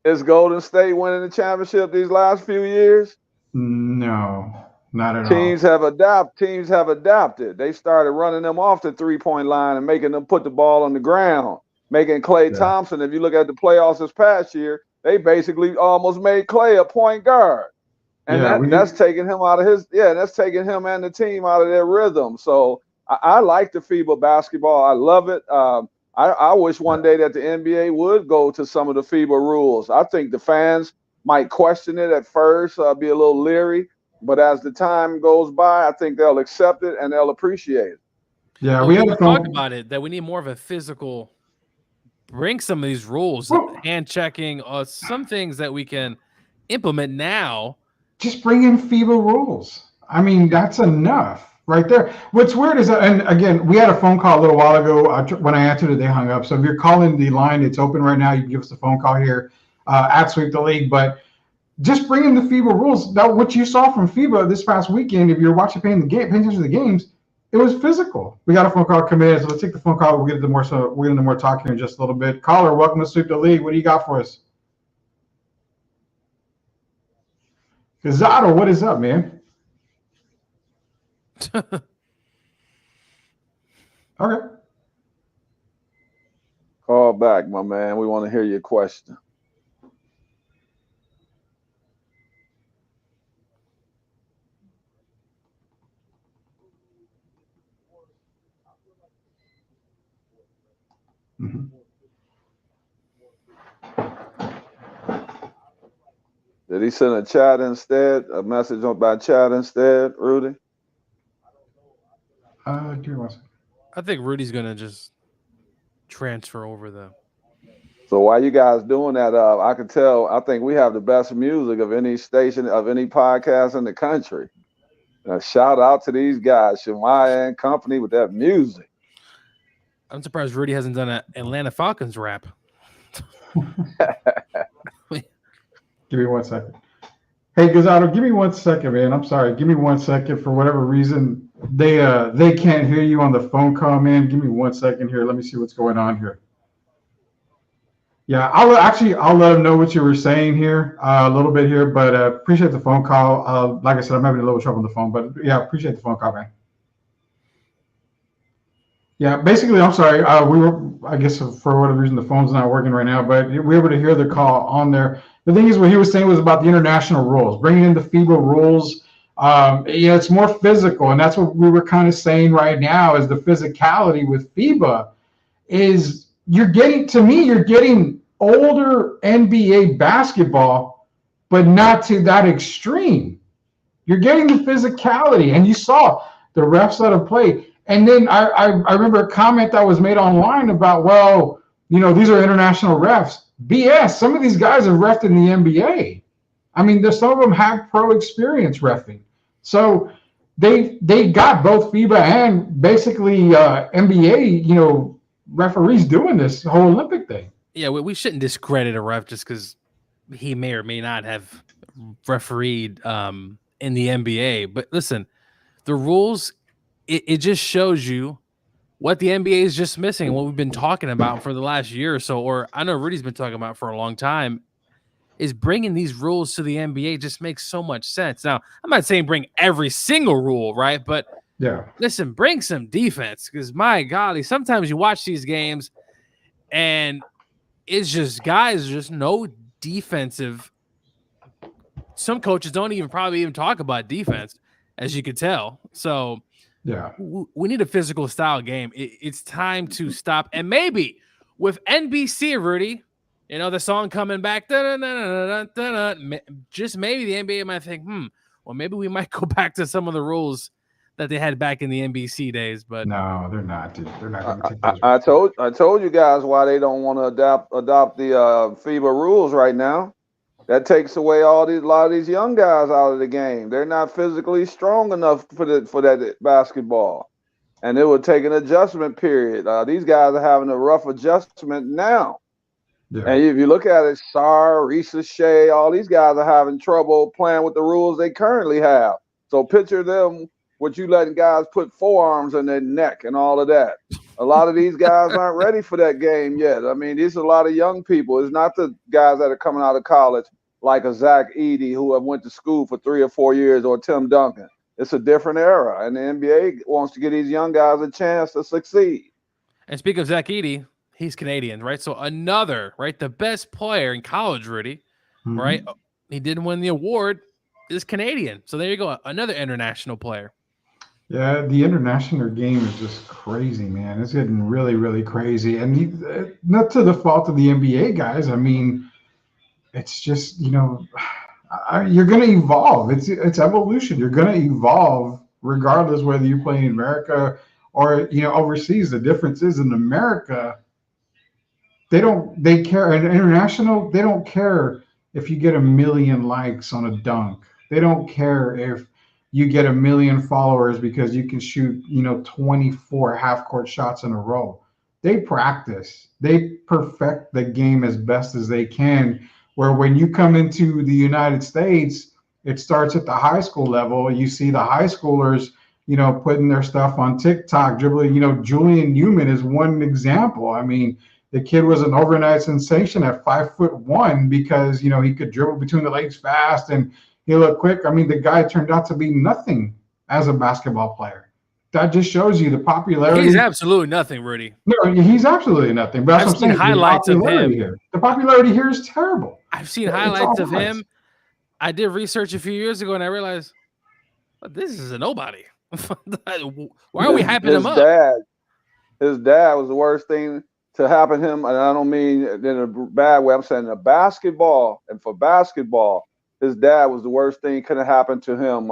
Is Golden State winning the championship these last few years? No, not at all. Teams have adapted. They started running them off the 3-point line and making them put the ball on the ground, making Klay Thompson. If you look at the playoffs this past year, they basically almost made Klay a point guard. And that's taking him out of that's taking him and the team out of their rhythm. So I like the FIBA basketball. I love it. I wish one day that the NBA would go to some of the FIBA rules. I think the fans might question it at first, be a little leery, but as the time goes by, I think they'll accept it and they'll appreciate it. Yeah, we had to talk about it, that we need more of a physical, bring some of these rules, hand checking, some things that we can implement now just bring in FIBA rules. I mean, that's enough right there. What's weird is, and again, we had a phone call a little while ago. When I answered it, they hung up. So if you're calling the line, it's open right now. You can give us a phone call here at Sweep the League. But just bring in the FIBA rules. Now, what you saw from FIBA this past weekend, if you're watching, paying attention to the games, it was physical. We got a phone call come in, so let's take the phone call. We'll get into more. So we're into more talk here in just a little bit. Caller, welcome to Sweep the League. What do you got for us? Gazzato, what is up, man? Okay. Call back, my man. We want to hear your question. Mm-hmm. Did he send a chat instead? A message by chat instead, Rudy? Give me one second. I think Rudy's gonna just transfer over the. So while you guys doing that, I can tell. I think we have the best music of any station of any podcast in the country. Shout out to these guys, Shemaya and company, with that music. I'm surprised Rudy hasn't done an Atlanta Falcons rap. Give me 1 second. Hey, Gazzato, give me 1 second, man. I'm sorry. Give me 1 second. For whatever reason, they can't hear you on the phone call, man. Give me 1 second here. Let me see what's going on here. Yeah, I'll let them know what you were saying here a little bit here, but appreciate the phone call. Like I said, I'm having a little trouble on the phone, but yeah, appreciate the phone call, man. Yeah, basically, I'm sorry. We were, I guess, for whatever reason, the phone's not working right now, but we were able to hear the call on there. The thing is, what he was saying was about the international rules, bringing in the FIBA rules. It's more physical, and that's what we were kind of saying right now is the physicality with FIBA is you're getting older NBA basketball, but not to that extreme. You're getting the physicality, and you saw the refs that have played. And then I remember a comment that was made online about, well, these are international refs. BS. Some of these guys have reffed in the NBA. I mean, some of them have pro experience reffing. So they got both FIBA and basically NBA, referees doing this whole Olympic thing. Yeah, we shouldn't discredit a ref just because he may or may not have refereed in the NBA. But listen, the rules, it just shows you what the NBA is just missing and what we've been talking about for the last year or so, or I know Rudy's been talking about for a long time, is bringing these rules to the NBA just makes so much sense. Now, I'm not saying bring every single rule, right? But yeah, listen, bring some defense because my golly, sometimes you watch these games and it's just guys, just no defensive. Some coaches don't probably even talk about defense, as you could tell. So yeah, we need a physical style game. It's time to stop. And maybe with NBC, Rudy, the song coming back, just maybe the NBA might think, well, maybe we might go back to some of the rules that they had back in the NBC days. But no, they're not, dude. They're not going to take those. I told you guys why they don't want to adopt the FIBA rules right now. That takes away a lot of these young guys out of the game. They're not physically strong enough for that basketball, and it would take an adjustment period. These guys are having a rough adjustment now. Yeah. And if you look at it, Sarr, Risa Shea, all these guys are having trouble playing with the rules they currently have. So picture them with you letting guys put forearms in their neck and all of that. A lot of these guys aren't ready for that game yet. I mean, these are a lot of young people. It's not the guys that are coming out of college like a Zach Edey who have went to school for 3 or 4 years, or Tim Duncan. It's a different era, and the NBA wants to give these young guys a chance to succeed. And speaking of Zach Edey, he's Canadian, right? So another, right, the best player in college, Rudy, right? He didn't win the award, is Canadian. So there you go, another international player. Yeah, the international game is just crazy, man. It's getting really, really crazy. And not to the fault of the NBA guys. I mean, it's just, you're going to evolve. It's evolution. You're going to evolve regardless whether you play in America or, overseas. The difference is in America, they care. In international, they don't care if you get 1 million likes on a dunk. They don't care if you get 1 million followers because you can shoot, 24 half court shots in a row. They practice. They perfect the game as best as they can. Where when you come into the United States, it starts at the high school level. You see the high schoolers, putting their stuff on TikTok, dribbling. Julian Newman is one example. I mean, the kid was an overnight sensation at 5'1" because, he could dribble between the legs fast and he looked quick. I mean, the guy turned out to be nothing as a basketball player. That just shows you the popularity. He's absolutely nothing, Rudy. No, he's absolutely nothing. But I've seen highlights of him. The popularity here is terrible. I've seen highlights of him. I did research a few years ago, and I realized, this is a nobody. Why are we hyping him up? His dad was the worst thing to happen to him, and I don't mean in a bad way. I'm saying in basketball, and for basketball, his dad was the worst thing could have happened to him.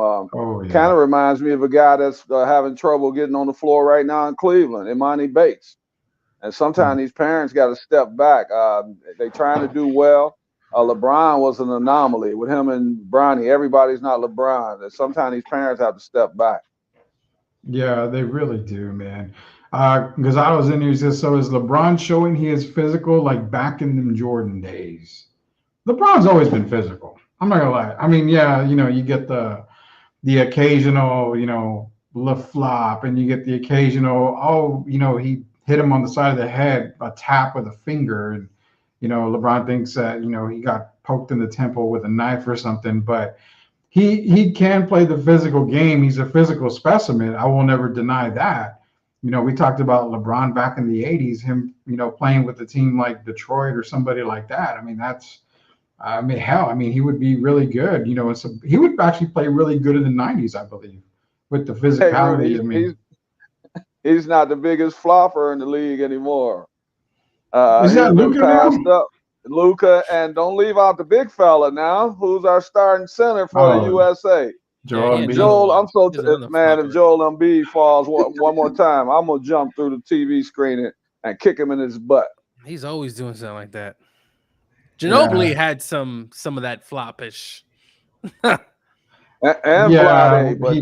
Kind of reminds me of a guy that's having trouble getting on the floor right now in Cleveland, Imani Bates. And sometimes these parents got to step back. They trying to do well. LeBron was an anomaly with him and Bronny. Everybody's not LeBron. And sometimes these parents have to step back. Yeah, they really do, man. Because I was in here, says, so is LeBron showing he is physical like back in them Jordan days? LeBron's always been physical. I'm not gonna lie. I mean, yeah, you get the occasional, flop, and you get the occasional, he hit him on the side of the head, a tap with a finger, and LeBron thinks that he got poked in the temple with a knife or something, but he can play the physical game. He's a physical specimen. I will never deny that. We talked about LeBron back in the 80s, him, playing with a team like Detroit or somebody like that. I mean, he would be really good. He would actually play really good in the 90s, I believe, with the physicality. He's not the biggest flopper in the league anymore. Is that Luka now? Luka, and don't leave out the big fella now, who's our starting center for the USA. Joel Embiid. Joel, I'm so man. If Joel Embiid falls one more time, I'm gonna jump through the TV screen and kick him in his butt. He's always doing something like that. Ginobili had some of that floppish. and Friday, but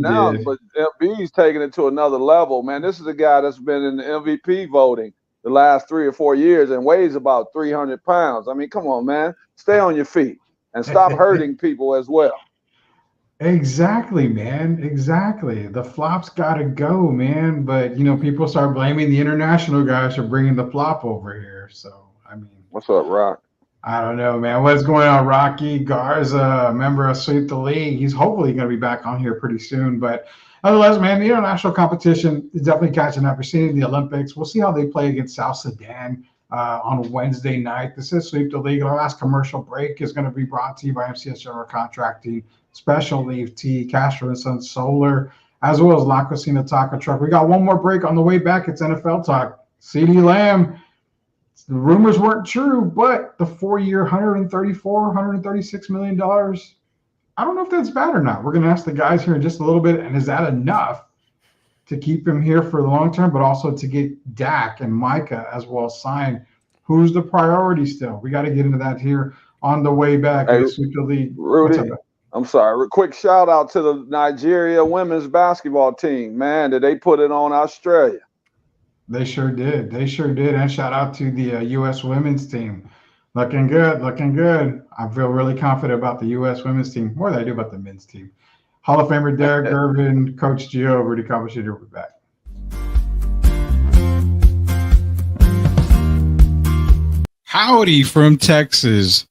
Embiid's taking it to another level, man. This is a guy that's been in the MVP voting the last 3 or 4 years and weighs about 300 pounds. I mean, come on, man. Stay on your feet and stop hurting people as well. Exactly, man. Exactly. The flops got to go, man. But, people start blaming the international guys for bringing the flop over here. So, I mean. What's up, Rock? I don't know, man. What's going on, Rocky? Garza, member of Sweep the League. He's hopefully going to be back on here pretty soon. But otherwise, man, the international competition is definitely catching up. We're seeing the Olympics. We'll see how they play against South Sudan on Wednesday night. This is Sweep the League. Our last commercial break is going to be brought to you by MCS General Contracting, Special Leaf Tea, Castro & Sons Solar, as well as La Cocina Taco Truck. We got one more break on the way back. It's NFL Talk. CeeDee Lamb. The rumors weren't true, but the 4-year, $136 million, I don't know if that's bad or not. We're going to ask the guys here in just a little bit, and is that enough to keep him here for the long term, but also to get Dak and Micah as well signed? Who's the priority still? We got to get into that here on the way back. Hey, Rudy, I'm sorry. Quick shout out to the Nigeria women's basketball team. Man, did they put it on Australia? They sure did. They sure did. And shout out to the U.S. women's team. Looking good. Looking good. I feel really confident about the U.S. women's team, more than I do about the men's team. Hall of Famer Derek Gervin, Coach Gio, Rudy Caballero, we'll be back. Howdy from Texas.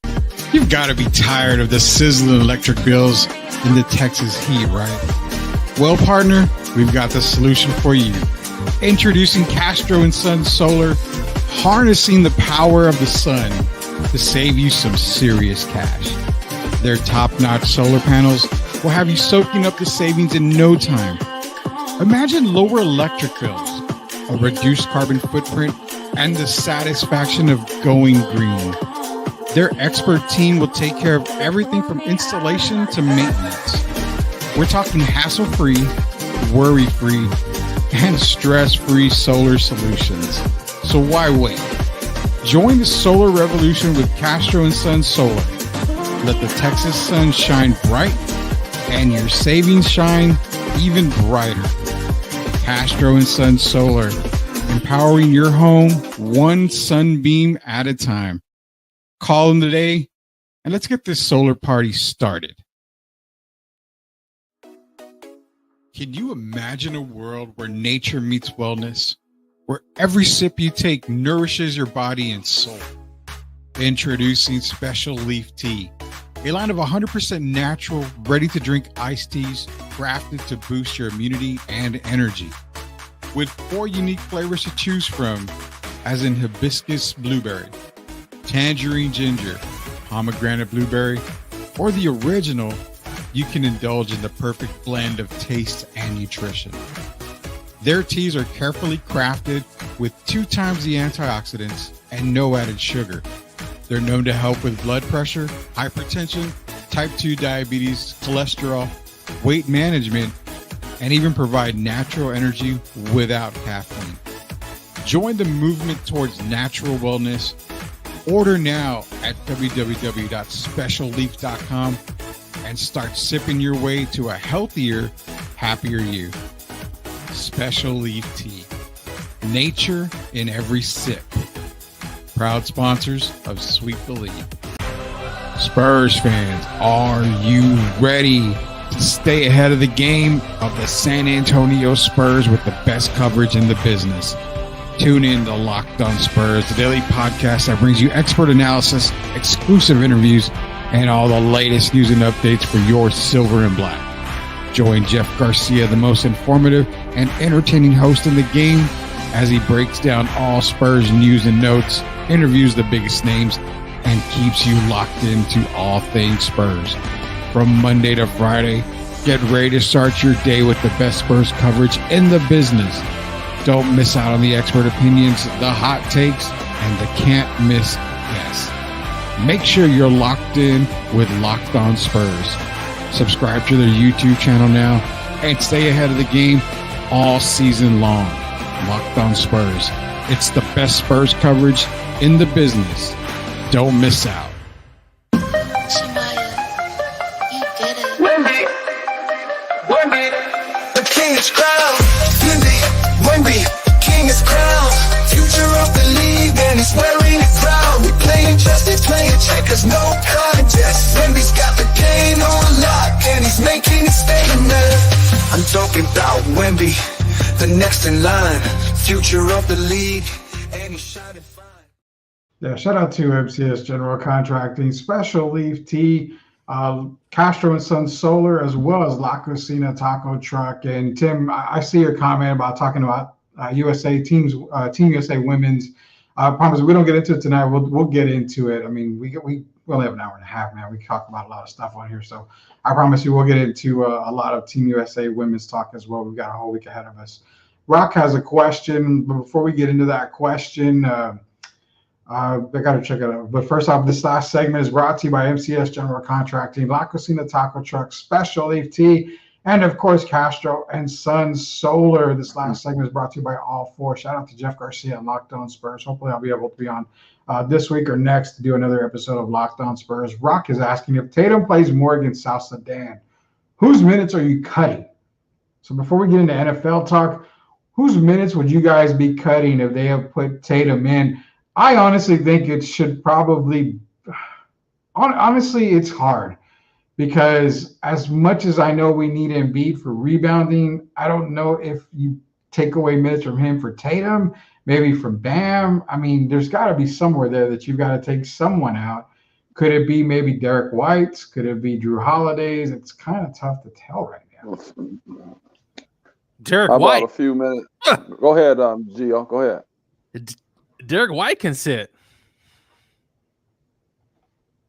You've got to be tired of the sizzling electric bills in the Texas heat, right? Well, partner, we've got the solution for you. Introducing Castro & Sons Solar, harnessing the power of the sun to save you some serious cash. Their top-notch solar panels will have you soaking up the savings in no time. Imagine lower electric bills, a reduced carbon footprint, and the satisfaction of going green. Their expert team will take care of everything from installation to maintenance. We're talking hassle-free, worry-free, and stress-free solar solutions. So why wait? Join the solar revolution with Castro & Sons Solar. Let the Texas sun shine bright and your savings shine even brighter. Castro and Son Solar, empowering your home one sunbeam at a time. Call them today and let's get this solar party started. Can you imagine a world where nature meets wellness, where every sip you take nourishes your body and soul? Introducing Special Leaf Tea, a line of 100% natural, ready-to-drink iced teas crafted to boost your immunity and energy. With 4 unique flavors to choose from, as in hibiscus blueberry, tangerine ginger, pomegranate blueberry, or the original, you can indulge in the perfect blend of taste and nutrition. Their teas are carefully crafted with 2 times the antioxidants and no added sugar. They're known to help with blood pressure, hypertension, type 2 diabetes, cholesterol, weight management, and even provide natural energy without caffeine. Join the movement towards natural wellness. Order now at www.specialleaf.com and start sipping your way to a healthier, happier you. Special Leaf Tea. Nature in every sip. Proud sponsors of Sweep the League. Spurs fans, are you ready to stay ahead of the game of the San Antonio Spurs with the best coverage in the business? Tune in to Locked On Spurs, the daily podcast that brings you expert analysis, exclusive interviews, and all the latest news and updates for your silver and black. Join Jeff Garcia, the most informative and entertaining host in the game, as he breaks down all Spurs news and notes, interviews the biggest names, and keeps you locked into all things Spurs. From Monday to Friday, get ready to start your day with the best Spurs coverage in the business. Don't miss out on the expert opinions, the hot takes, and the can't miss guests. Make sure you're locked in with Locked On Spurs. Subscribe to their YouTube channel now and stay ahead of the game all season long. Locked On Spurs. It's the best Spurs coverage in the business. Don't miss out. Shemaya, you did it. Wemby, the king is crowned. Wemby, king is crowned. Future of the league and he's wearing a crown. We playing justice, playing checkers, no contest. Wemby's got the game on lock and he's making it statement. I'm talking about Wemby, the next in line. Future of the league and he's shining fine. Yeah, shout out to MCS General Contracting, Special Leaf Tea, Castro and Son Solar, as well as La Cocina Taco Truck. And Tim, I see your comment about talking about USA teams, Team USA Women's. I promise we don't get into it tonight. We'll get into it. I mean, we only have an hour and a half, man. We talk about a lot of stuff on here, so I promise you we'll get into a lot of Team USA Women's talk as well. We've got a whole week ahead of us. Rock has a question, but before we get into that question, I got to check it out. But first off, this last segment is brought to you by MCS General Contracting, La Cocina Taco Truck, Special Leaf Tea, and of course, Castro and Son Solar. This last segment is brought to you by all 4. Shout out to Jeff Garcia and Locked On Spurs. Hopefully, I'll be able to be on this week or next to do another episode of Locked On Spurs. Rock is asking if Tatum plays more against South Sudan, whose minutes are you cutting? So before we get into NFL talk, whose minutes would you guys be cutting if they have put Tatum in? I honestly think it should probably – honestly, it's hard because as much as I know we need Embiid for rebounding, I don't know if you take away minutes from him for Tatum, maybe from Bam. I mean, there's got to be somewhere there that you've got to take someone out. Could it be maybe Derek White's? Could it be Drew Holiday's? It's kind of tough to tell right now. Derek How White. about a few minutes? Go ahead, Gio. Go ahead. Derek White can sit.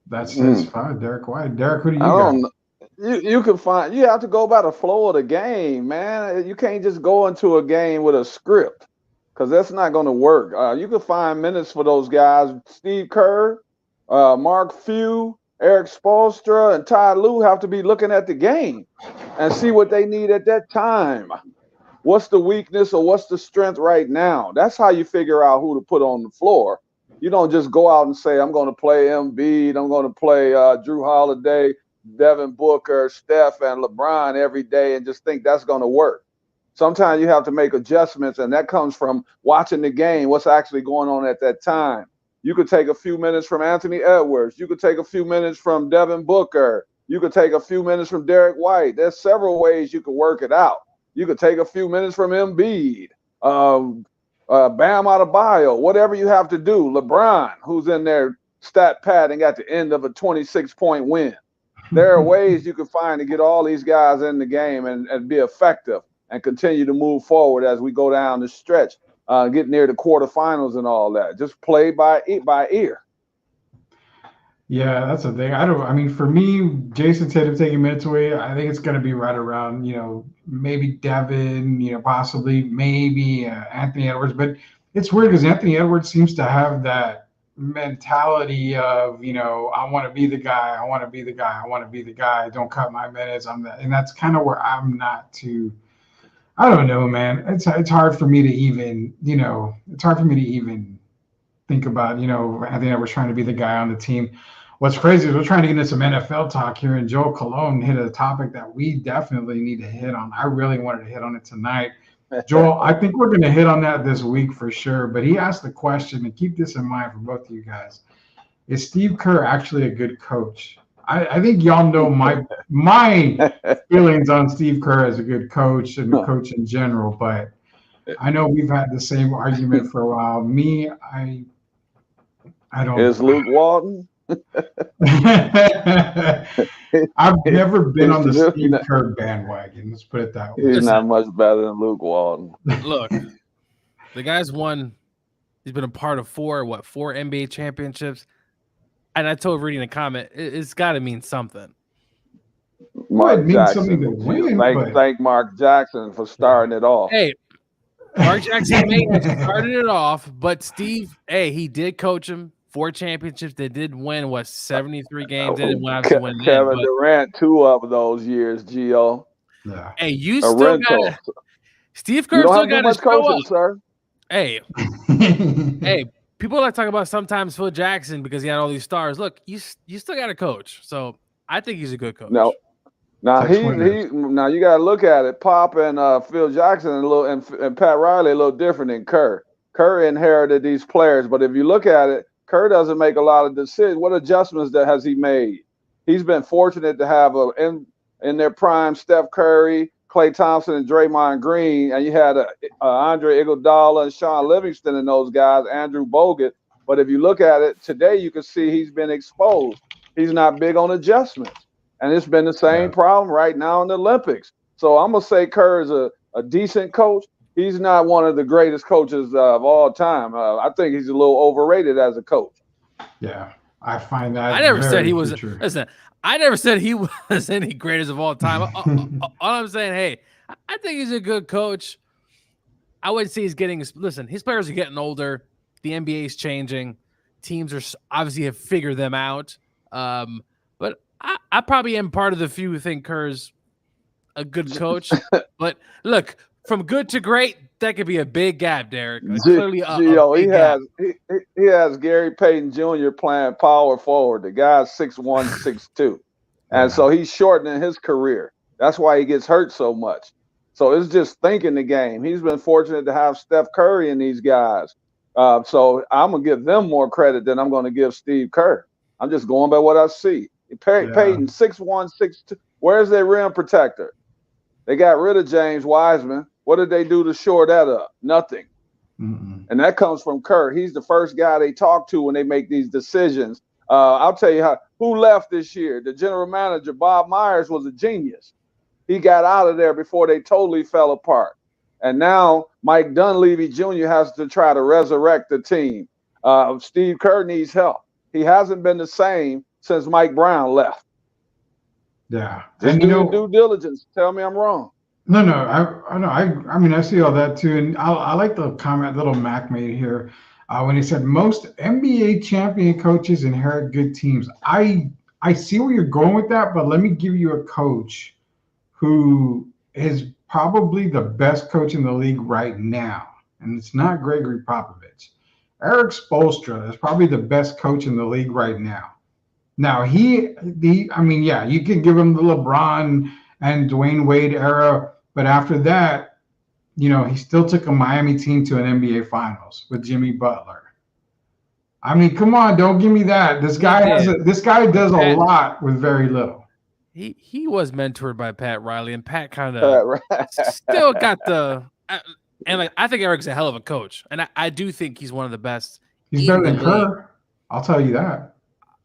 That's fine. Derek White. Derek, who do you I got? You can find. You have to go by the flow of the game, man. You can't just go into a game with a script because that's not going to work. You can find minutes for those guys. Steve Kerr, Mark Few, Eric Spoelstra, and Ty Lue have to be looking at the game and see what they need at that time. What's the weakness or what's the strength right now? That's how you figure out who to put on the floor. You don't just go out and say, I'm going to play Embiid, I'm going to play Drew Holiday, Devin Booker, Steph, and LeBron every day and just think that's going to work. Sometimes you have to make adjustments, and that comes from watching the game, what's actually going on at that time. You could take a few minutes from Anthony Edwards. You could take a few minutes from Devin Booker. You could take a few minutes from Derek White. There's several ways you could work it out. You could take a few minutes from Embiid, Bam Adebayo, whatever you have to do. LeBron, who's in there stat padding at the end of a 26-point win. There are ways you can find to get all these guys in the game and be effective and continue to move forward as we go down the stretch, get near the quarterfinals and all that. Just play by ear. Yeah, that's the thing. I mean, for me, Jason Tatum taking minutes away, I think it's going to be right around, maybe Devin, possibly, maybe Anthony Edwards. But it's weird because Anthony Edwards seems to have that mentality of, I want to be the guy. I want to be the guy. I want to be the guy. Don't cut my minutes. And that's kind of where I'm not too. I don't know, man. It's hard for me to even, it's hard for me to even think about, Anthony Edwards trying to be the guy on the team. What's crazy is we're trying to get into some NFL talk here, and Joel Cologne hit a topic that we definitely need to hit on. I really wanted to hit on it tonight. Joel, I think we're going to hit on that this week for sure, but he asked the question, and keep this in mind for both of you guys. Is Steve Kerr actually a good coach? I think y'all know my feelings on Steve Kerr as a good coach and a coach in general, but I know we've had the same argument for a while. Me, I don't. Is Luke Walton? I've never been on the Steve Kerr bandwagon. Let's put it that way. He's not much better than Luke Walton. Look, the guy's won. He's been a part of four NBA championships. And I told reading a comment, it's got to mean something. Mark Jackson. Something to win, thank Mark Jackson for starting it off. Hey, Mark Jackson may have started it off, but Steve, he did coach him. 4 championships. They did win 73 games. They didn't win. Kevin Durant, 2 of those years. Gio. Yeah. Hey, you still got Steve Kerr still got his coaching, sir. Hey, people like talking about sometimes Phil Jackson because he had all these stars. Look, you still got a coach, so I think he's a good coach. No. Now now you got to look at it. Pop and Phil Jackson and Pat Riley a little different than Kerr. Kerr inherited these players, but if you look at it, Kerr doesn't make a lot of decisions. What adjustments has he made? He's been fortunate to have in their prime Steph Curry, Klay Thompson, and Draymond Green, and you had Andre Iguodala and Sean Livingston and those guys, Andrew Bogut. But if you look at it today, you can see he's been exposed. He's not big on adjustments, and it's been the same problem right now in the Olympics. So I'm gonna say Kerr is a decent coach. He's not one of the greatest coaches of all time. I think he's a little overrated as a coach. Yeah, I find that. I never said he was. True. Listen, I never said he was any greatest of all time. All I'm saying, hey, I think he's a good coach. I wouldn't say he's getting. Listen, his players are getting older. The NBA is changing. Teams are obviously have figured them out. But I probably am part of the few who think Kerr's a good coach. But look. From good to great, that could be a big gap, Derek. Clearly, he has Gary Payton Jr. playing power forward. The guy's 6'1", 6'2", and so he's shortening his career. That's why he gets hurt so much. So it's just thinking the game. He's been fortunate to have Steph Curry and these guys. So I'm gonna give them more credit than I'm gonna give Steve Kerr. I'm just going by what I see. Payton 6'1", 6'2". Where's their rim protector? They got rid of James Wiseman. What did they do to shore that up? Nothing. Mm-mm. And that comes from Kerr. He's the first guy they talk to when they make these decisions. I'll tell you who left this year. The general manager, Bob Myers, was a genius. He got out of there before they totally fell apart. And now Mike Dunleavy Jr. has to try to resurrect the team. Steve Kerr needs help. He hasn't been the same since Mike Brown left. Yeah. Just do your due diligence. Tell me I'm wrong. No, I mean, I see all that too. And I like the comment little Mac made here when he said most NBA champion coaches inherit good teams. I see where you're going with that, but let me give you a coach who is probably the best coach in the league right now. And it's not Gregory Popovich. Eric Spoelstra is probably the best coach in the league right now. Now I mean, yeah, you could give him the LeBron and Dwayne Wade era, but after that, he still took a Miami team to an NBA Finals with Jimmy Butler. I mean, come on, don't give me that. This guy does a lot with very little. He was mentored by Pat Riley, and Pat kind of still got the. And I think Eric's a hell of a coach, and I do think he's one of the best. He's better than Kerr. I'll tell you that.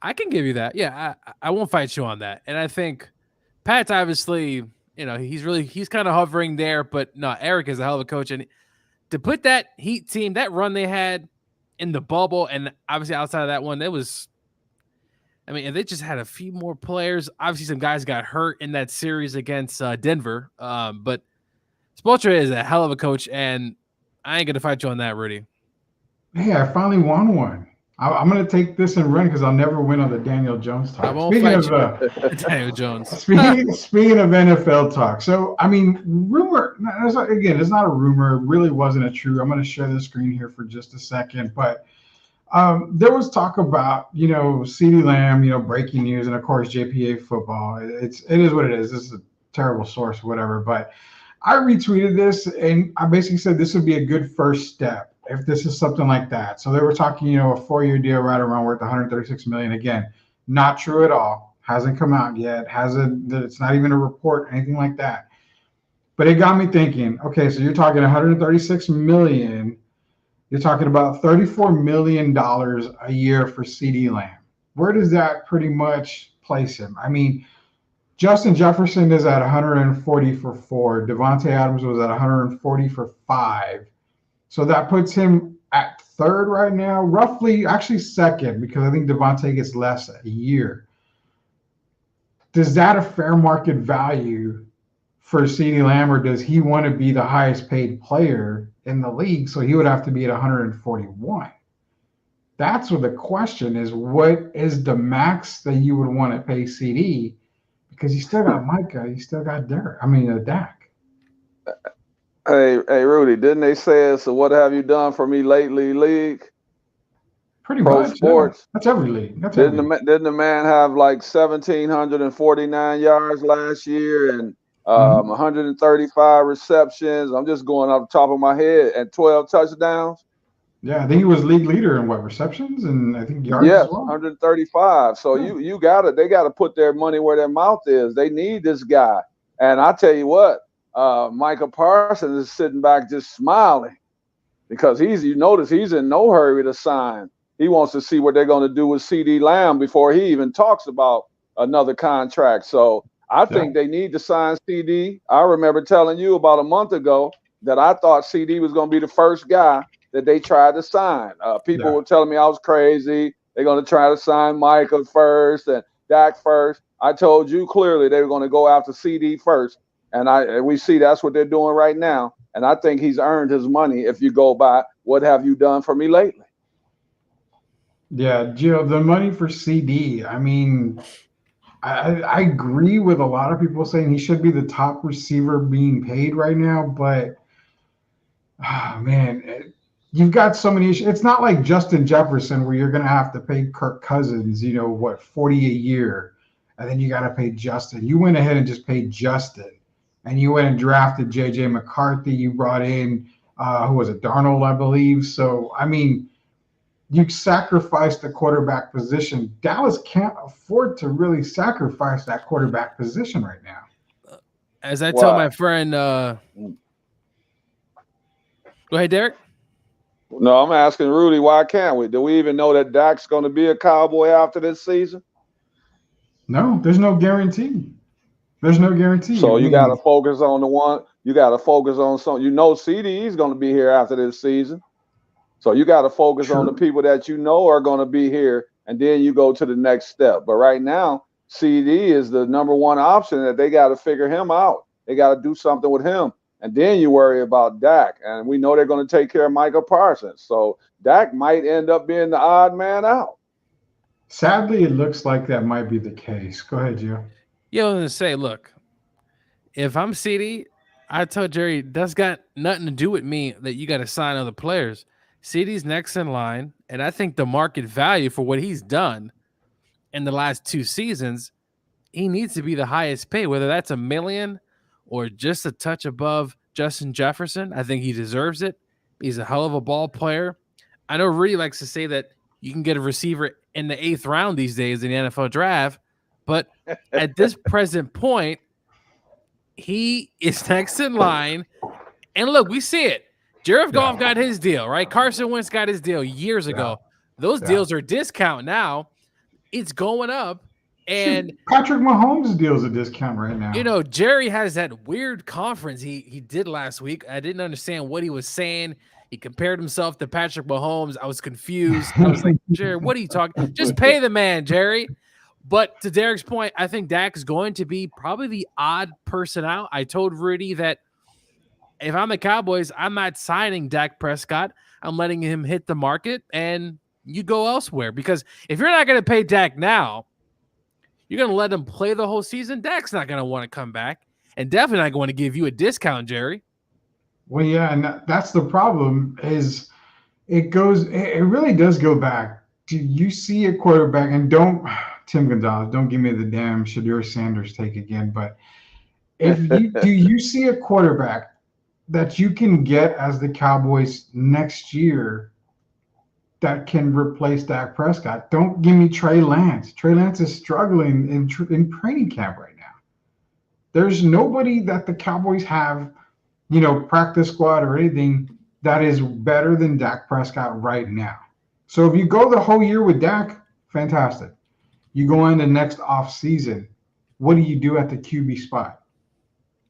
I can give you that. Yeah, I won't fight you on that. And I think Pat's obviously, he's kind of hovering there, but no, Eric is a hell of a coach. And to put that Heat team, that run they had in the bubble, and obviously outside of that one, and they just had a few more players. Obviously, some guys got hurt in that series against Denver. But Spoelstra is a hell of a coach, and I ain't going to fight you on that, Rudy. Hey, I finally won one. I'm going to take this and run because I'll never win on the Daniel Jones talk. I won't fight you. Daniel Jones. Speaking of NFL talk, so, I mean, rumor, again, it's not a rumor. It really wasn't a true. I'm going to share the screen here for just a second. But there was talk about, CeeDee Lamb, breaking news, and, of course, JPA football. It is what it is. This is a terrible source, whatever. But I retweeted this, and I basically said this would be a good first step if this is something like that. So they were talking, a 4-year deal right around worth $136 million. Again, not true at all. Hasn't come out yet. It's not even a report, anything like that. But it got me thinking, okay, so you're talking $136 million. You're talking about $34 million a year for CeeDee Lamb. Where does that pretty much place him? I mean, Justin Jefferson is at 140 for 4. Devontae Adams was at 140 for 5. So that puts him at third right now, roughly, actually second, because I think Devontae gets less a year. Does that a fair market value for CeeDee Lamb, or does he want to be the highest paid player in the league? So he would have to be at 141. That's what the question is. What is the max that you would want to pay CeeDee? Because you still got Micah, you still got Dak. Hey, Rudy, didn't they say it's a what have you done for me lately league? Pretty Pro much. sports. Yeah. That's every league. Didn't the man have like 1,749 yards last year and 135 receptions? I'm just going off the top of my head, and 12 touchdowns. Yeah, I think he was league leader in receptions and I think yards as well. 135. So they gotta put their money where their mouth is. They need this guy. And I tell you what, Micah Parsons is sitting back just smiling because he's in no hurry to sign. He wants to see what they're going to do with CeeDee Lamb before he even talks about another contract. So I think they need to sign CeeDee. I remember telling you about a month ago that I thought CeeDee was going to be the first guy that they tried to sign. People were telling me I was crazy. They're going to try to sign Micah first and Dak first. I told you clearly they were going to go after CeeDee first. And we see that's what they're doing right now. And I think he's earned his money if you go by what have you done for me lately. Yeah, Gio, the money for CeeDee, I mean, I agree with a lot of people saying he should be the top receiver being paid right now. But, man, you've got so many issues. It's not like Justin Jefferson where you're going to have to pay Kirk Cousins, 40 a year. And then you got to pay Justin. You went ahead and just paid Justin. And you went and drafted J.J. McCarthy. You brought in, who was it, Darnold, I believe. So, I mean, you sacrificed the quarterback position. Dallas can't afford to really sacrifice that quarterback position right now. As I tell my friend, go ahead, Derek. No, I'm asking Rudy, why can't we? Do we even know that Dak's going to be a Cowboy after this season? No, there's no guarantee. There's no guarantee. So you got to focus on the one. You got to focus on something. CeeDee is going to be here after this season. So you got to focus on the people that are going to be here, and then you go to the next step. But right now, CeeDee is the number one option that they got to figure him out. They got to do something with him. And then you worry about Dak. And we know they're going to take care of Micah Parsons. So Dak might end up being the odd man out. Sadly, it looks like that might be the case. Go ahead, Joe. Yeah, I was going to say, look, if I'm CeeDee, I told Jerry, that's got nothing to do with me that you got to sign other players. CeeDee's next in line, and I think the market value for what he's done in the last 2 seasons, he needs to be the highest paid, whether that's $1 million or just a touch above Justin Jefferson. I think he deserves it. He's a hell of a ball player. I know Rudy likes to say that you can get a receiver in the 8th round these days in the NFL draft, but at this present point, he is next in line. And look, we see it. Jared Goff got his deal, right? Carson Wentz got his deal years ago. Those deals are discount now. It's going up. And Patrick Mahomes' deal is a discount right now. You know, Jerry has that weird conference he did last week. I didn't understand what he was saying. He compared himself to Patrick Mahomes. I was confused. I was like, Jerry, what are you talking? Just pay the man, Jerry. But to Derek's point, I think Dak is going to be probably the odd person out. I told Rudy that if I'm the Cowboys, I'm not signing Dak Prescott. I'm letting him hit the market, and you go elsewhere. Because if you're not going to pay Dak now, you're going to let him play the whole season, Dak's not going to want to come back, and definitely not going to give you a discount, Jerry. Well, yeah, and that's the problem is it really does go back. Do you see a quarterback, and Tim Gonzalez, don't give me the damn Shadur Sanders take again, but do you see a quarterback that you can get as the Cowboys next year that can replace Dak Prescott? Don't give me Trey Lance. Trey Lance is struggling in training camp right now. There's nobody that the Cowboys have, practice squad or anything that is better than Dak Prescott right now. So if you go the whole year with Dak, fantastic. You go into next off season, what do you do at the QB spot?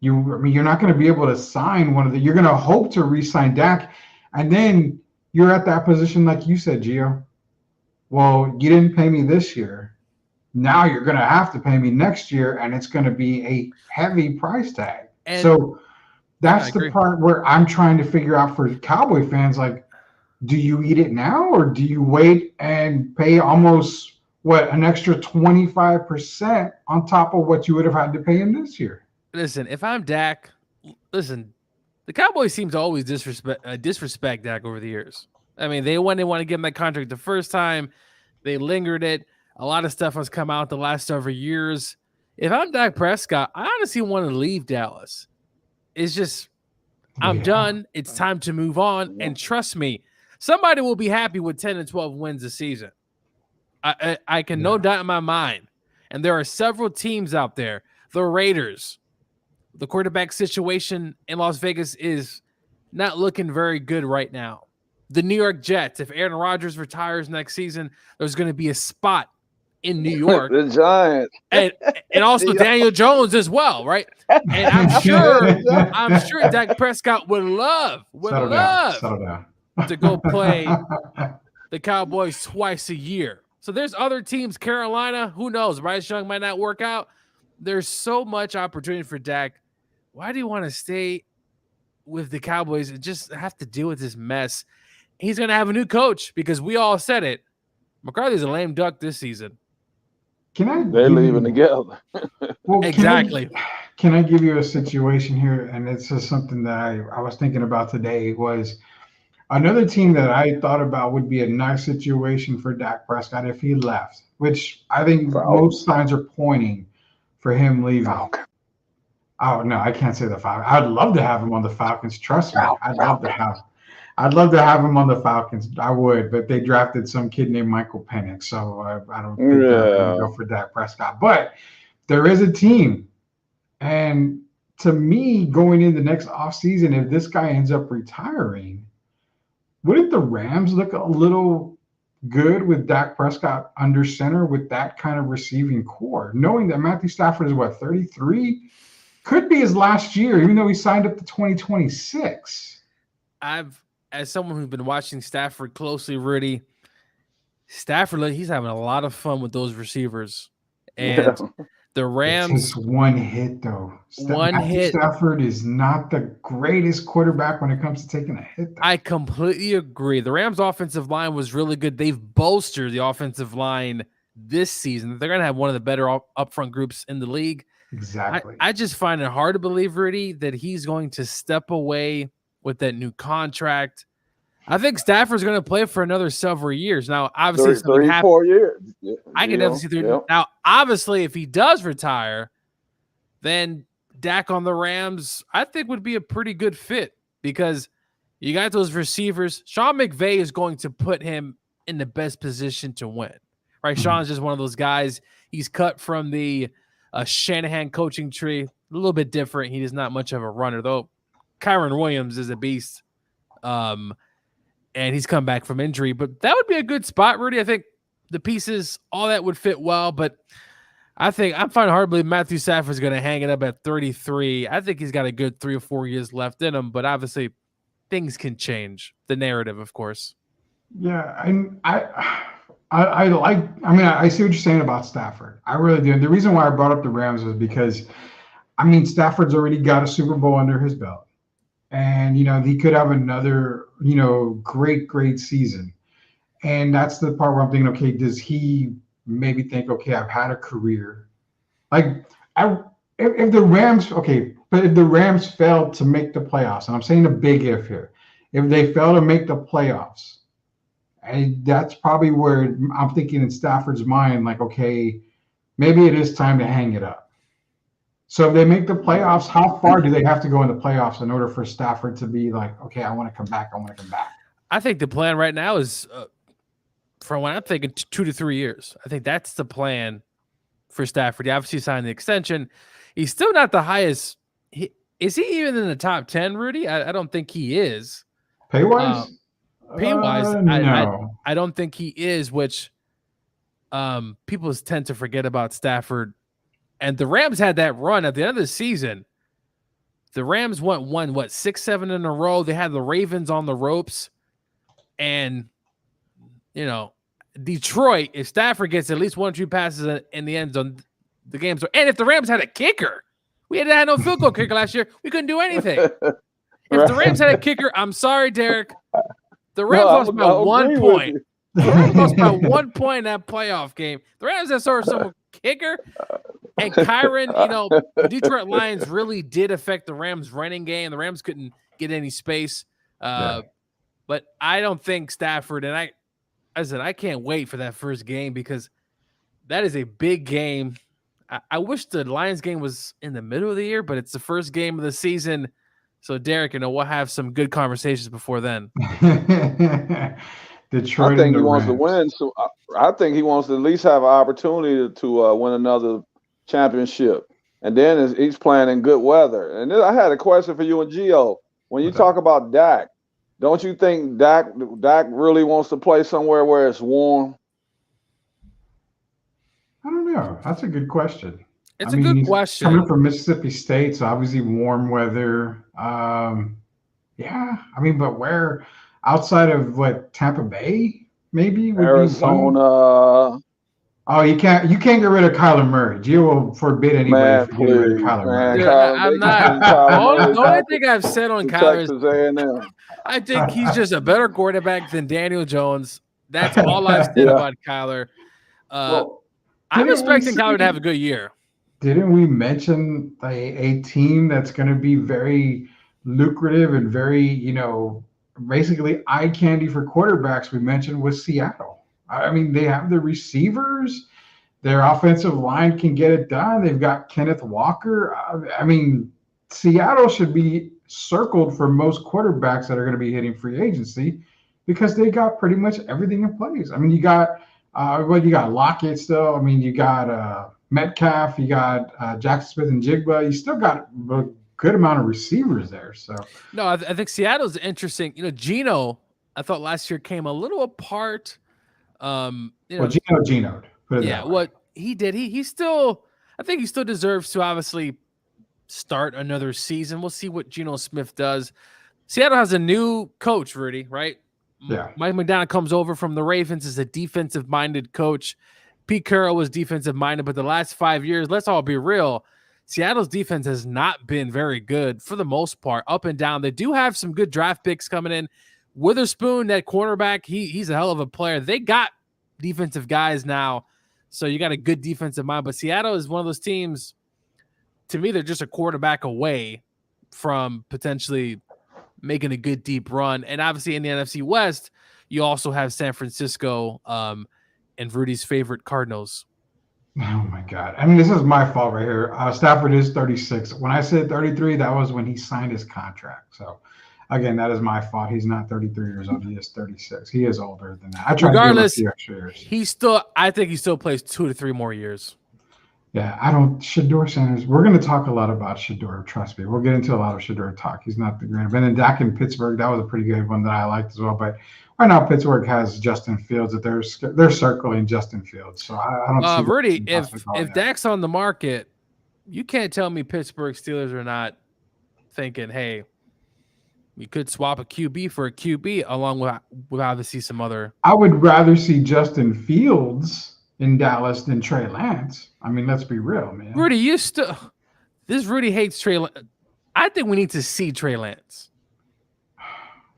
You're not going to be able to sign you're going to hope to re-sign Dak, and then you're at that position like you said, Gio. Well, you didn't pay me this year. Now you're going to have to pay me next year, and it's going to be a heavy price tag. And so that's the part where I'm trying to figure out for Cowboy fans, like, do you eat it now or do you wait and pay almost, an extra 25% on top of what you would have had to pay him this year? Listen, if I'm Dak, the Cowboys seem to always disrespect Dak over the years. I mean, they want to give him that contract the first time. They lingered it. A lot of stuff has come out the last several years. If I'm Dak Prescott, I honestly want to leave Dallas. It's just, I'm done. It's time to move on. And trust me, somebody will be happy with 10 and 12 wins this season. I can no doubt in my mind. And there are several teams out there. The Raiders, the quarterback situation in Las Vegas is not looking very good right now. The New York Jets, if Aaron Rodgers retires next season, there's going to be a spot in New York. The Giants. And also Daniel Jones as well, right? And I'm sure Dak Prescott would love to go play the Cowboys twice a year. So there's other teams, Carolina, who knows? Bryce Young might not work out. There's so much opportunity for Dak. Why do you want to stay with the Cowboys and just have to deal with this mess? He's going to have a new coach because we all said it. McCarthy's a lame duck this season. They're leaving together. Well, exactly. Can I give you a situation here? And it's just something that I was thinking about today was another team that I thought about would be a nice situation for Dak Prescott if he left, which I think most signs are pointing for him leaving. Oh, no, I can't say the Falcons. I'd love to have him on the Falcons. Trust me. I'd love to have him on the Falcons. I would, but they drafted some kid named Michael Penix, so I don't think they're going to go for Dak Prescott. But there is a team, and to me, going in the next offseason, if this guy ends up retiring, wouldn't the Rams look a little good with Dak Prescott under center with that kind of receiving core, knowing that Matthew Stafford is 33? Could be his last year, even though he signed up to 2026. As someone who's been watching Stafford closely, Rudy, Stafford, he's having a lot of fun with those receivers. And the Rams. It's just one hit, though. Stafford is not the greatest quarterback when it comes to taking a hit, though. I completely agree. The Rams' offensive line was really good. They've bolstered the offensive line this season. They're going to have one of the better upfront groups in the league. Exactly. I just find it hard to believe, Rudy, that he's going to step away with that new contract. I think Stafford's going to play for another several years. Now, obviously, 4 years. I can definitely see through. Now, obviously, if he does retire, then Dak on the Rams, I think would be a pretty good fit because you got those receivers. Sean McVay is going to put him in the best position to win, right? Sean's just one of those guys. He's cut from the Shanahan coaching tree, a little bit different. He is not much of a runner, though. Kyron Williams is a beast. And he's come back from injury, but that would be a good spot, Rudy. I think the pieces, all that would fit well, but I think I'm finding hard to believe Matthew Stafford's going to hang it up at 33. I think he's got a good 3 or 4 years left in him, but obviously things can change. The narrative, of course. Yeah, I see what you're saying about Stafford. I really do. The reason why I brought up the Rams is because, Stafford's already got a Super Bowl under his belt. And, he could have another, great season. And that's the part where I'm thinking, okay, does he maybe think, okay, I've had a career. Like, if the Rams failed to make the playoffs, and I'm saying a big if here, if they fail to make the playoffs, and that's probably where I'm thinking in Stafford's mind, like, okay, maybe it is time to hang it up. So if they make the playoffs, how far do they have to go in the playoffs in order for Stafford to be like, okay, I want to come back. I think the plan right now is, from what I'm thinking, 2 to 3 years. I think that's the plan for Stafford. He obviously signed the extension. He's still not the highest. Is he even in the top 10, Rudy? I don't think he is. Pay-wise? No. I don't think he is, which people tend to forget about Stafford. And the Rams had that run at the end of the season. The Rams won 6-7 in a row. They had the Ravens on the ropes. And, Detroit, if Stafford gets at least 1 or 2 passes in the end zone, the game's. And if the Rams had a kicker, we had no field goal kicker last year. We couldn't do anything. If the Rams had a kicker, I'm sorry, Derek. The Rams lost by 1 point. The Rams lost by 1 point in that playoff game. The Rams had some kicker. And Kyron, the Detroit Lions really did affect the Rams' running game. The Rams couldn't get any space. But I don't think Stafford, and I can't wait for that first game because that is a big game. I wish the Lions game was in the middle of the year, but it's the first game of the season. So, Derek, we'll have some good conversations before then. Detroit. I think he wants to win. So I think he wants to at least have an opportunity to win another championship. And then he's playing in good weather. And then I had a question for you and Gio. When you talk about Dak, don't you think Dak really wants to play somewhere where it's warm? I don't know. That's a good question. It's a good question. Coming from Mississippi State, so obviously warm weather. But where outside of Tampa Bay, maybe would Arizona. Oh, you can't get rid of Kyler Murray. Gio will forbid anybody from getting rid of Kyler Murray. Yeah, I'm not. The only thing I've said on Kyler is I think he's just a better quarterback than Daniel Jones. That's all I've said about Kyler. I'm expecting Kyler to have a good year. Didn't we mention a team that's going to be very lucrative and very, basically eye candy for quarterbacks? We mentioned with Seattle. They have the receivers. Their offensive line can get it done. They've got Kenneth Walker. Seattle should be circled for most quarterbacks that are going to be hitting free agency because they got pretty much everything in place. You got you got Lockett still. You got Metcalf. You got Jackson Smith and Jigba. You still got a good amount of receivers there. So no, I think Seattle's interesting. Geno, I thought last year came a little apart. Geno'd. What he did, he still, I think he still deserves to obviously start another season. We'll see what Geno Smith does. Seattle has a new coach, Rudy, right? Yeah. Mike McDonald comes over from the Ravens as a defensive-minded coach. Pete Carroll was defensive-minded, but the last 5 years, let's all be real, Seattle's defense has not been very good for the most part, up and down. They do have some good draft picks coming in. Witherspoon, that cornerback, he's a hell of a player. They got defensive guys now, so you got a good defensive mind. But Seattle is one of those teams, to me, they're just a quarterback away from potentially making a good deep run. And obviously in the NFC West, you also have San Francisco and Rudy's favorite Cardinals. Oh my God. I mean, this is my fault right here. Stafford is 36. When I said 33, that was when he signed his contract. So again, that is my fault. He's not 33 years old. He is 36. He is older than that. I try Regardless, to give him a few extra years. I think he still plays 2 to 3 more years. Yeah, Shador Sanders, we're going to talk a lot about Shador. Trust me. We'll get into a lot of Shador talk. He's not the greatest. And then Dak in Pittsburgh, that was a pretty good one that I liked as well. But right now, Pittsburgh has Justin Fields that they're circling Justin Fields. So I don't see. Rudy, if Dak's on the market, you can't tell me Pittsburgh Steelers are not thinking, hey, we could swap a QB for a QB along with obviously some other. I would rather see Justin Fields in Dallas than Trey Lance. I mean, let's be real, man. Rudy, Rudy hates Trey Lance. I think we need to see Trey Lance.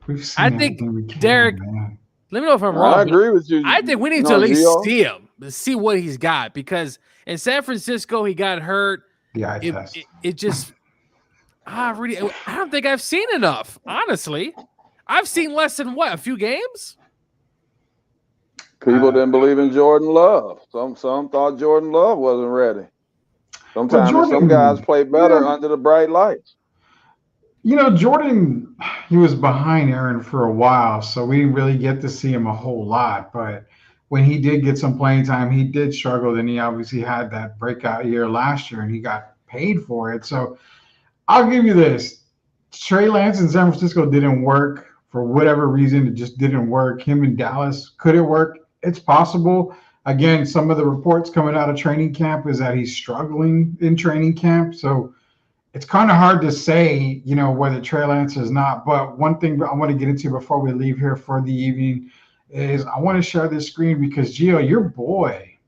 We've seen I think Derek. Man. Let me know if I'm wrong. I agree with you. I think we need to at least see him, see what he's got, because in San Francisco he got hurt. The eye test. It just Rudy, I don't think I've seen enough. Honestly, I've seen less than a few games. People didn't believe in Jordan Love. Some thought Jordan Love wasn't ready. Sometimes some guys play better under the bright lights. You know, Jordan, he was behind Aaron for a while, so we didn't really get to see him a whole lot. But when he did get some playing time, he did struggle. Then he obviously had that breakout year last year, and he got paid for it. So I'll give you this. Trey Lance in San Francisco didn't work for whatever reason. It just didn't work. Him in Dallas, could it work? It's possible. Again, some of the reports coming out of training camp is that he's struggling in training camp. So it's kind of hard to say, you know, whether Trey Lance is not. But one thing I want to get into before we leave here for the evening is I want to share this screen because, Gio, your boy,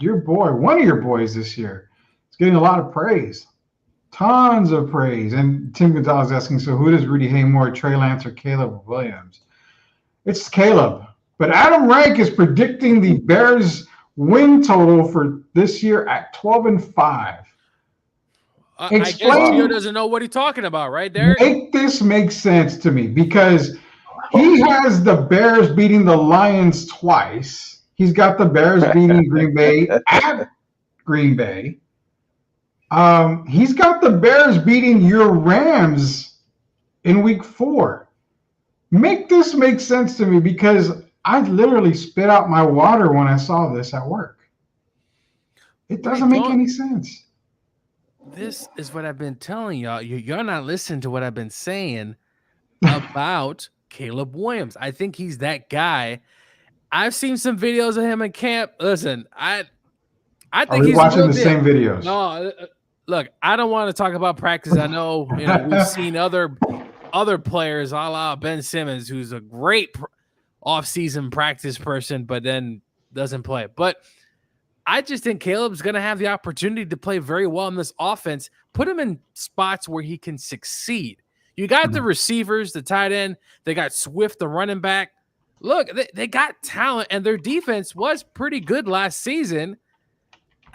one of your boys this year is getting a lot of praise. Tons of praise. And Tim Gonzalez asking, so who does Rudy hate more, Trey Lance or Caleb Williams? It's Caleb. But Adam Rank is predicting the Bears win total for this year at 12-5. I guess Gio doesn't know what he's talking about, right, Derek? Make this make sense to me because he has the Bears beating the Lions twice. He's got the Bears beating Green Bay at Green Bay. He's got the Bears beating your Rams in week 4. Make this make sense to me because I literally spit out my water when I saw this at work. It doesn't make any sense. This is what I've been telling y'all. You're not listening to what I've been saying about Caleb Williams. I think he's that guy. I've seen some videos of him in camp. Listen, I think he's watching the same videos. No, look, I don't want to talk about practice. I know, we've seen other players, a la Ben Simmons, who's a great off-season practice person, but then doesn't play. But I just think Caleb's going to have the opportunity to play very well in this offense. Put him in spots where he can succeed. You got the receivers, the tight end. They got Swift, the running back. Look, they got talent, and their defense was pretty good last season.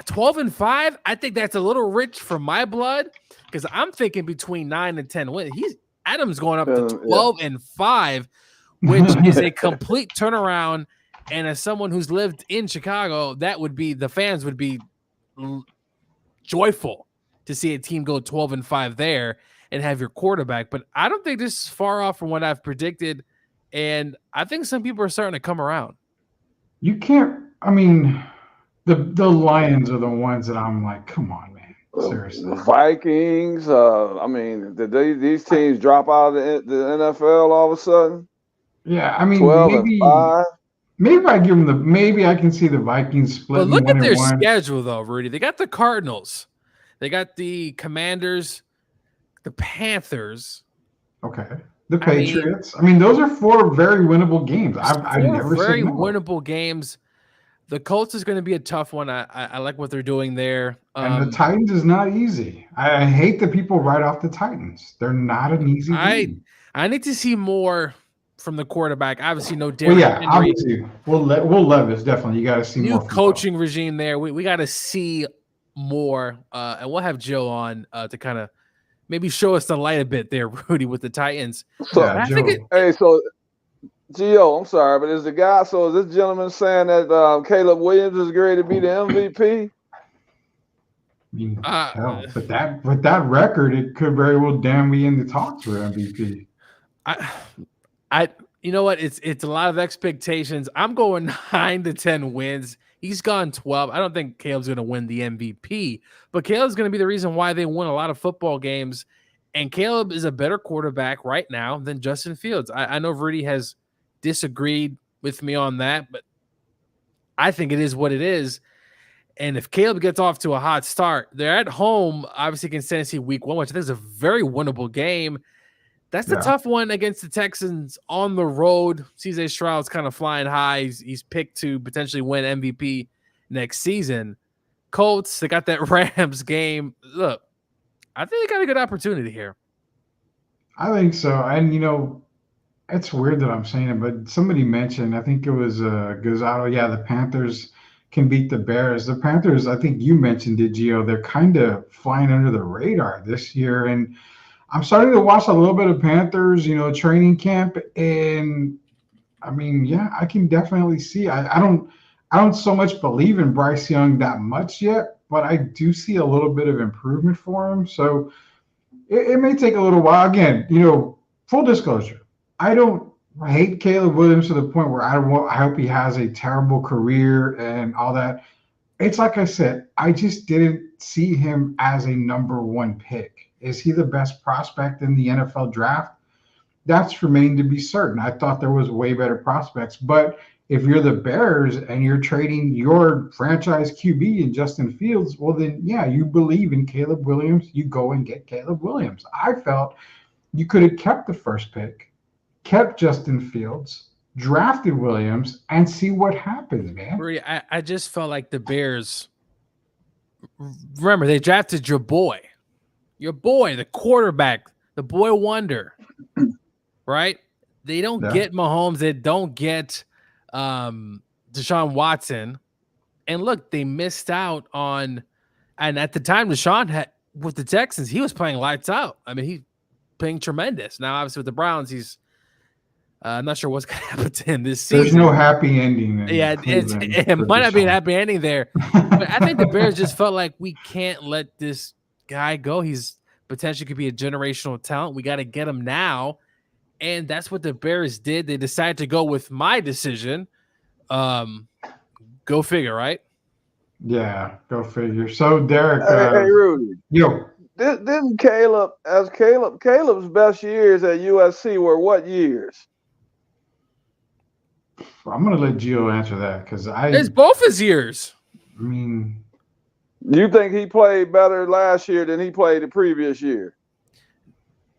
12-5, I think that's a little rich for my blood because I'm thinking between 9 and 10 wins. Adam's going up to 12-5. Which is a complete turnaround. And as someone who's lived in Chicago, the fans would be joyful to see a team go 12-5 there and have your quarterback. But I don't think this is far off from what I've predicted. And I think some people are starting to come around. You can't, I mean, the Lions are the ones that I'm like, come on, man. Seriously. Vikings, I mean, did these teams drop out of the NFL all of a sudden? Yeah, I mean, 12-5. Maybe I give them maybe I can see the Vikings split. But look at their schedule, though, Rudy. They got the Cardinals, they got the Commanders, the Panthers. Okay, the Patriots. I mean, those are 4 very winnable games. I've never very seen winnable games. The Colts is going to be a tough one. I like what they're doing there. And the Titans is not easy. I hate that people write off the Titans. They're not an easy game. I need to see more from the quarterback. Obviously, no Derrick Henry. Obviously. Will Levis, definitely. You got to see more. New coaching regime there. We got to see more. And we'll have Joe on to kind of maybe show us the light a bit there, Rudy, with the Titans. So, Yeah, I think Joe. so Gio, I'm sorry, but is this gentleman saying that Caleb Williams is ready to be the MVP? I mean, hell, with that record, it could very well damn be in the talks for MVP. You know what? It's a lot of expectations. I'm going 9 to 10 wins. He's gone 12. I don't think Caleb's going to win the MVP, but Caleb's going to be the reason why they win a lot of football games. And Caleb is a better quarterback right now than Justin Fields. I know Rudy has disagreed with me on that, but I think it is what it is. And if Caleb gets off to a hot start, they're at home, obviously against Tennessee week 1, which I think is a very winnable game. That's the tough one against the Texans on the road. CJ Stroud's kind of flying high. He's picked to potentially win MVP next season. Colts, they got that Rams game. Look, I think they got a good opportunity here. I think so. And, it's weird that I'm saying it, but somebody mentioned, I think it was Gozado, the Panthers can beat the Bears. The Panthers, I think you mentioned it, Gio, they're kind of flying under the radar this year. And I'm starting to watch a little bit of Panthers, training camp. And, I mean, I can definitely see. I don't so much believe in Bryce Young that much yet, but I do see a little bit of improvement for him. So it may take a little while. Again, full disclosure, I don't hate Caleb Williams to the point where I hope he has a terrible career and all that. It's like I said, I just didn't see him as a number 1 pick. Is he the best prospect in the NFL draft? That's remained to be certain. I thought there was way better prospects. But if you're the Bears and you're trading your franchise QB in Justin Fields, well, then, you believe in Caleb Williams. You go and get Caleb Williams. I felt you could have kept the first pick, kept Justin Fields, drafted Williams, and see what happens, man. Rudy, I just felt like the Bears, remember, they drafted your boy, the quarterback, the boy wonder, right? They don't get Mahomes. They don't get Deshaun Watson. And look, they missed out on, and at the time, Deshaun had, with the Texans, he was playing lights out. I mean, he's playing tremendous. Now, obviously, with the Browns, he's I'm not sure what's going to happen to him this season. There's no happy ending. It might not be a happy ending there. But I think the Bears just felt like we can't let this guy go. He's potentially could be a generational talent. We got to get him now. And that's what the Bears did. They decided to go with my decision. Go figure, right? Yeah, go figure. So, Derek. Hey, Rudy. Yo. Didn't Caleb's best years at USC were what years? I'm going to let Gio answer that because it's both his years. I mean, you think he played better last year than he played the previous year?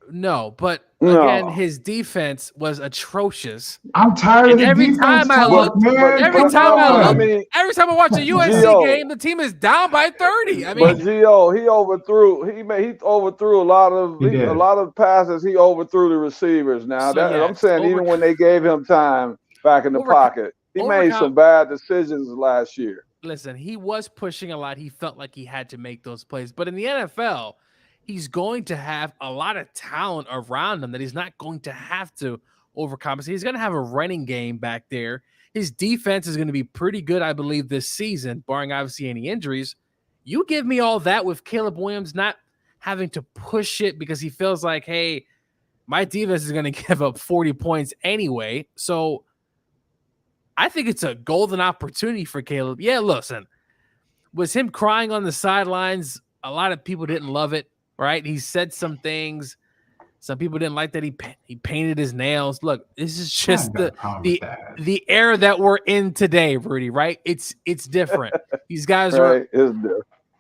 No, but again, his defense was atrocious. I'm tired of the every defense time I talk, look, man. every time I watch a USC game, the team is down by 30. I mean, but Gio, he overthrew a lot of passes. He overthrew the receivers. Now I'm saying even when they gave him time back in the pocket, he made some bad decisions last year. Listen, he was pushing a lot. He felt like he had to make those plays, but in the NFL, he's going to have a lot of talent around him that he's not going to have to overcompensate. He's going to have a running game back there. His defense is going to be pretty good, I believe, this season, barring obviously any injuries. You give me all that with Caleb Williams not having to push it because he feels like, hey, my defense is going to give up 40 points anyway. So I think it's a golden opportunity for Caleb. Yeah, listen, was him crying on the sidelines? A lot of people didn't love it. Right, he said some things. Some people didn't like that he painted his nails. Look, this is just the era that we're in today, Rudy. Right? It's different. These guys are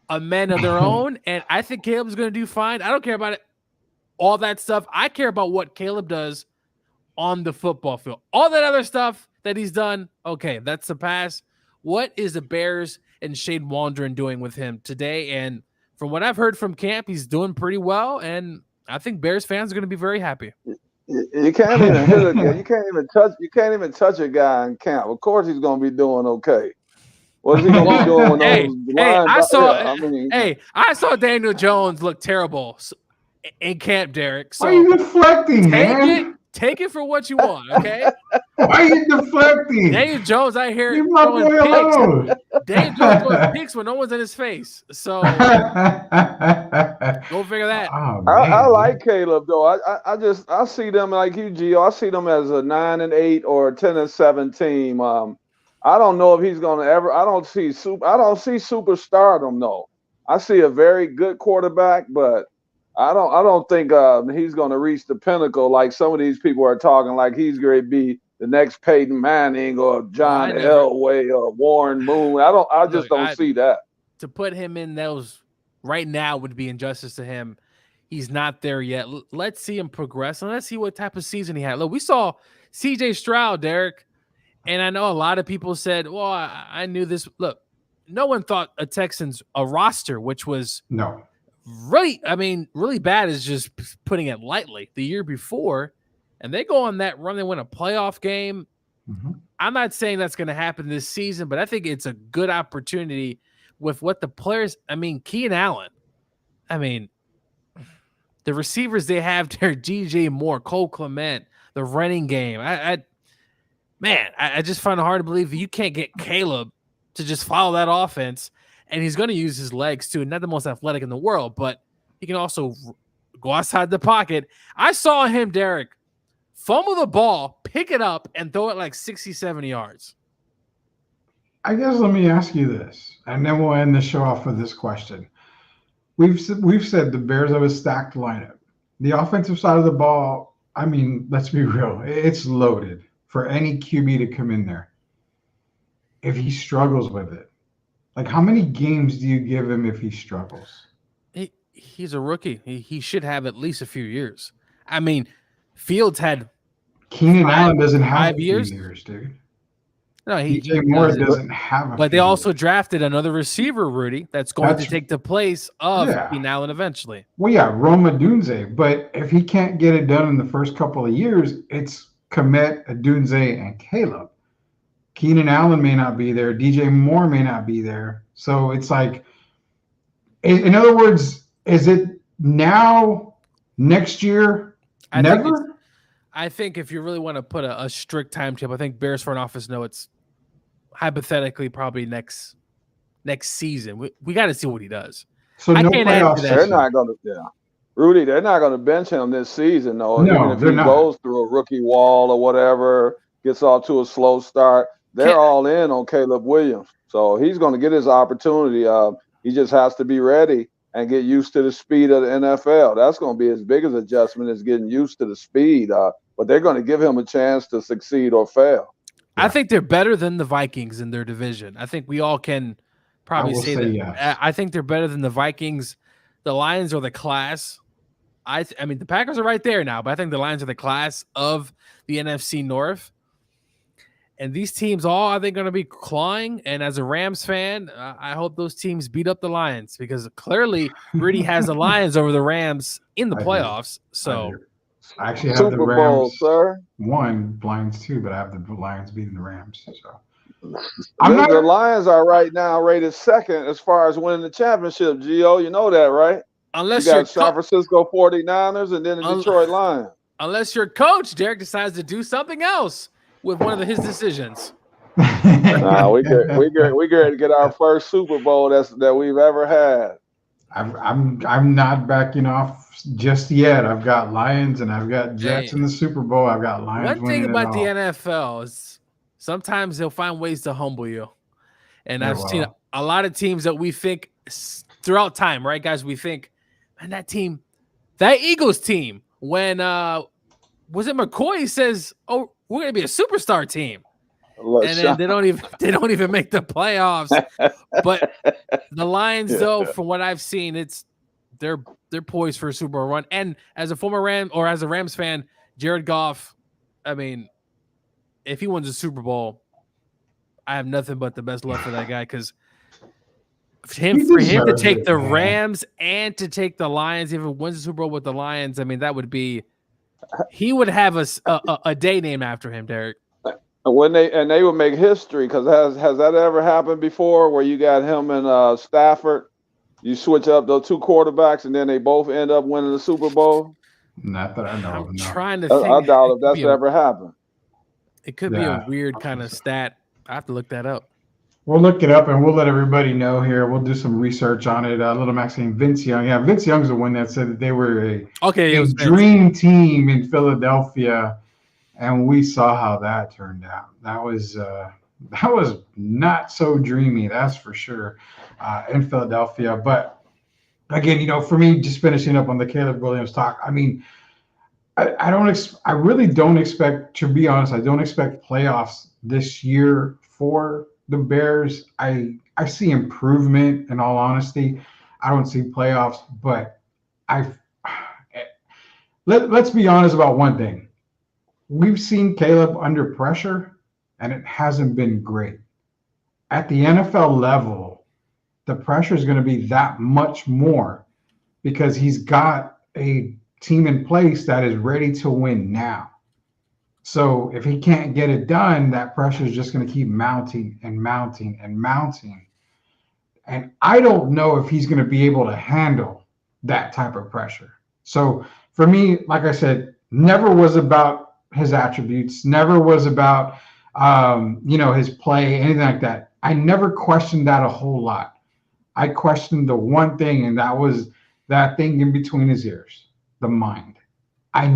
a men of their own, and I think Caleb's going to do fine. I don't care about it, all that stuff. I care about what Caleb does on the football field. All that other stuff that he's done, okay, that's a pass. What is the Bears and Shane Waldron doing with him today? And from what I've heard from camp, he's doing pretty well, and I think Bears fans are going to be very happy. You can't even hit a guy. You can't even touch a guy in camp. Of course, he's going to be doing okay. What is he going to be doing when those lines? I saw Daniel Jones look terrible in camp, Derek. So why are you deflecting, man? Take it for what you want, okay? Why are you deflecting? Daniel Jones, I hear Leave my throwing boy alone. picks. Daniel Jones throwing picks when no one's in his face. So go figure that. Oh, I man. like Caleb though. I see them like you, Gio. I see them as a 9-8 or 10-7 team. I don't know if he's gonna ever. I don't see superstardom though. I see a very good quarterback, but I don't think he's gonna reach the pinnacle like some of these people are talking. Like he's going to be the next Peyton Manning or John Elway or Warren Moon. I just don't see that. To put him in those right now would be injustice to him. He's not there yet. Let's see him progress and let's see what type of season he had. Look, we saw CJ Stroud, Derek, and I know a lot of people said, well, I knew this. Look, no one thought a roster, which was really bad is just putting it lightly the year before, and they go on that run. They win a playoff game. Mm-hmm. I'm not saying that's going to happen this season, but I think it's a good opportunity with what the players. I mean, Keenan Allen. I mean, the receivers they have there, DJ Moore, Cole Clement, the running game. I just find it hard to believe you can't get Caleb to just follow that offense. And he's going to use his legs too. Not the most athletic in the world, but he can also go outside the pocket. I saw him, Derek, fumble the ball, pick it up, and throw it like 60, 70 yards. I guess let me ask you this, and then we'll end the show off with this question. We've said the Bears have a stacked lineup. The offensive side of the ball, I mean, let's be real. It's loaded for any QB to come in there. If he struggles with it, like how many games do you give him if he struggles? He's a rookie. He should have at least a few years. I mean, Fields had Keenan Allen doesn't have 5 years, dude. No, DJ Moore doesn't have but they also drafted another receiver, Rudy, that's going to take the place of Keenan Allen eventually. Well, yeah, Roma Dunze. But if he can't get it done in the first couple of years, it's Komet, Dunze, and Caleb. Keenan Allen may not be there. DJ Moore may not be there. So it's like, in other words, is it now, next year, never? I think if you really want to put a strict timetable, I think Bears front office know it's hypothetically probably next season. We got to see what he does. So I no can't playoffs. They're not going to. Rudy, they're not going to bench him this season, though. No, even if he goes through a rookie wall or whatever, gets off to a slow start. They're all in on Caleb Williams. So he's going to get his opportunity. He just has to be ready and get used to the speed of the NFL. That's going to be as big as adjustment as getting used to the speed. But they're going to give him a chance to succeed or fail. I think they're better than the Vikings in their division. I think we all can probably say that. Yes. I think they're better than the Vikings. The Lions are the class. I mean, the Packers are right there now, but I think the Lions are the class of the NFC North. And these teams all, I think, going to be clawing. And as a Rams fan, I hope those teams beat up the Lions because clearly Rudy has the Lions over the Rams in the playoffs. So I actually have Super the Rams Bowl, sir. 1, Lions 2, but I have the Lions beating the Rams. So the Lions are right now rated second as far as winning the championship, Gio. You know that, right? Unless you got San Francisco 49ers and then the Detroit Lions. Unless your coach, Derek, decides to do something else with one of his decisions. Nah, we get to get our first Super Bowl that we've ever had. I'm not backing off just yet. I've got Lions and I've got Jets in the Super Bowl. I've got Lions. One thing about the NFL is sometimes they'll find ways to humble you. And I've seen a lot of teams that we think throughout time, right, guys? We think, man, that Eagles team, when was it McCoy says, "Oh, we're gonna be a superstar team," and then they don't even make the playoffs. But the Lions, though, from what I've seen, they're poised for a Super Bowl run. And as a former Rams fan, Jared Goff, I mean, if he wins a Super Bowl, I have nothing but the best love for that guy because for him to take the Rams and to take the Lions, if he wins the Super Bowl with the Lions, I mean, that would be. He would have a day named after him, Derek. And they would make history because has that ever happened before where you got him and Stafford You switch up those two quarterbacks, and then they both end up winning the Super Bowl. Not that I know I'm of. No. trying to I think. doubt if that's ever happened. It could be a Yeah. weird kind of stat. I have to look that up. We'll look it up and we'll let everybody know here. We'll do some research on it. Little Maxine, Vince Young. Yeah, Vince Young's the one that said that they were a Okay, it was dream team in Philadelphia, and we saw how that turned out. That was not so dreamy, that's for sure, in Philadelphia. But again, for me, just finishing up on the Caleb Williams talk. I mean, I really don't expect, to be honest, I don't expect playoffs this year for the Bears. I see improvement, in all honesty. I don't see playoffs, but let's be honest about one thing. We've seen Caleb under pressure, and it hasn't been great. At the NFL level, the pressure is going to be that much more because he's got a team in place that is ready to win now. So if he can't get it done, that pressure is just going to keep mounting and mounting and mounting. And I don't know if he's going to be able to handle that type of pressure. So for me, like I said, never was about his attributes, never was about, his play, anything like that. I never questioned that a whole lot. I questioned the one thing, and that was that thing in between his ears, the mind. I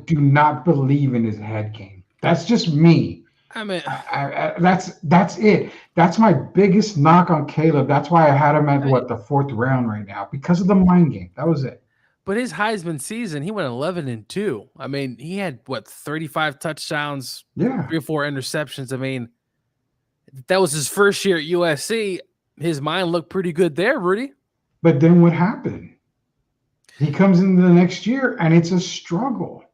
do not believe in his head game. That's just me. I mean, that's it. That's my biggest knock on Caleb. That's why I had him at the 4th round right now, because of the mind game. That was it. But his Heisman season, he went 11-2. I mean, he had 35 touchdowns, 3 or 4 interceptions. I mean, that was his first year at USC. His mind looked pretty good there, Rudy. But then what happened? He comes into the next year and it's a struggle.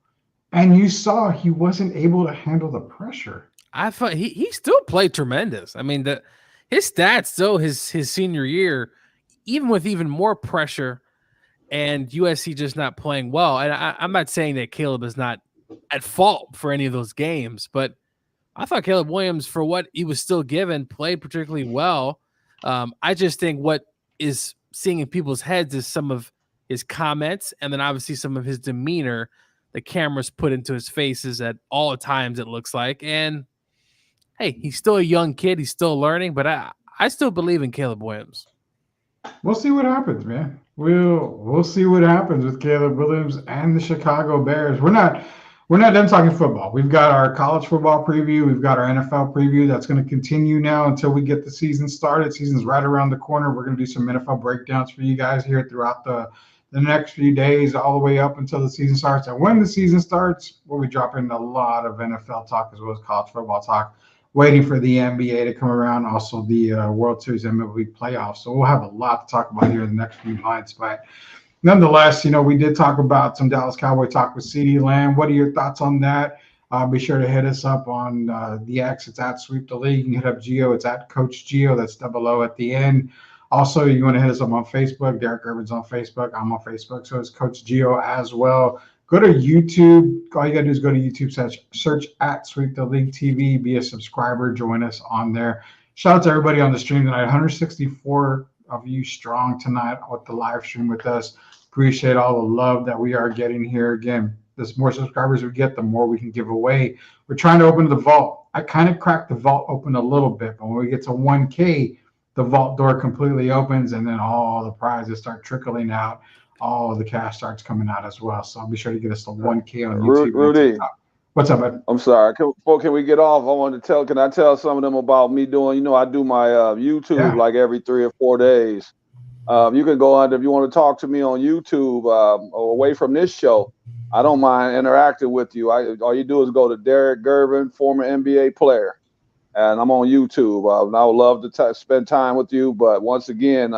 And you saw he wasn't able to handle the pressure. I thought he still played tremendous. I mean, his stats, though, his senior year, even with even more pressure and USC just not playing well. And I'm not saying that Caleb is not at fault for any of those games, but I thought Caleb Williams, for what he was still given, played particularly well. I just think what is seeing in people's heads is some of his comments, and then obviously some of his demeanor. The cameras put into his faces at all times, it looks like. And hey, he's still a young kid. He's still learning, but I still believe in Caleb Williams. We'll see what happens, man. We'll see what happens with Caleb Williams and the Chicago Bears. We're not done talking football. We've got our college football preview. We've got our NFL preview. That's going to continue now until we get the season started. Season's right around the corner. We're going to do some NFL breakdowns for you guys here throughout the next few days, all the way up until the season starts. And when the season starts, we'll be dropping a lot of NFL talk as well as college football talk, waiting for the NBA to come around, also the World Series MLB playoffs. So we'll have a lot to talk about here in the next few months. But nonetheless, we did talk about some Dallas Cowboy talk with CeeDee Lamb. What are your thoughts on that? Be sure to hit us up on the X. It's at Sweep the League. You can hit up Gio. It's at Coach Gio. That's double O at the end. Also, you want to hit us up on Facebook. Derek Irvin's on Facebook. I'm on Facebook. So is Coach Gio as well. Go to YouTube. All you got to do is go to YouTube, search at Sweep the League TV. Be a subscriber. Join us on there. Shout out to everybody on the stream tonight. 164 of you strong tonight with the live stream with us. Appreciate all the love that we are getting here. Again, the more subscribers we get, the more we can give away. We're trying to open the vault. I kind of cracked the vault open a little bit, but when we get to 1K, the vault door completely opens, and then all the prizes start trickling out. All the cash starts coming out as well. So be sure to get us to 1K on YouTube. Rudy, what's up, bud? I'm sorry. Can we get off? Can I tell some of them about me doing, I do my YouTube like every 3 or 4 days. You can go on if you want to talk to me on YouTube away from this show. I don't mind interacting with you. All you do is go to Derek Gervin, former NBA player, and I'm on YouTube. And I would love to spend time with you. But once again,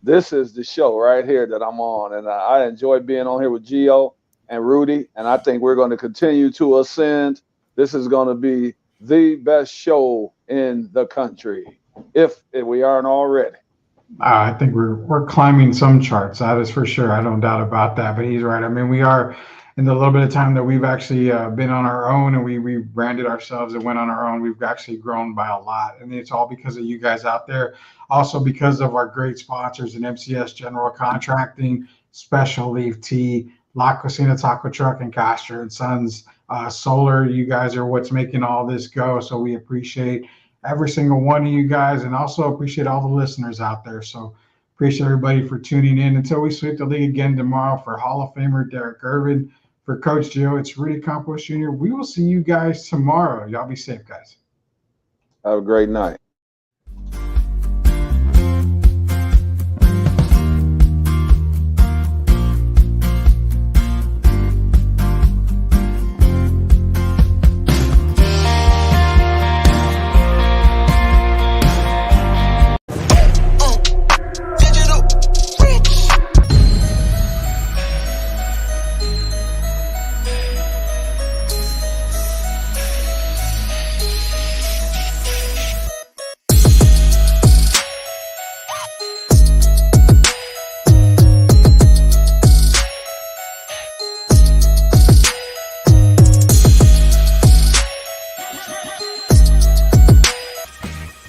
this is the show right here that I'm on, and I enjoy being on here with Gio and Rudy, and I think we're going to continue to ascend. This is going to be the best show in the country, if we aren't already. I think we're climbing some charts. That is for sure. I don't doubt about that. But he's right. I mean, we are in the little bit of time that we've actually been on our own and we branded ourselves and went on our own, we've actually grown by a lot. And it's all because of you guys out there. Also because of our great sponsors in MCS General Contracting, Special Leaf Tea, La Cocina Taco Truck, and Castro and Sons Solar. You guys are what's making all this go. So we appreciate every single one of you guys, and also appreciate all the listeners out there. So appreciate everybody for tuning in. Until we sweep the league again tomorrow, for Hall of Famer Derek Irvin, for Coach Joe, it's Rudy Campos Jr. We will see you guys tomorrow. Y'all be safe, guys. Have a great night.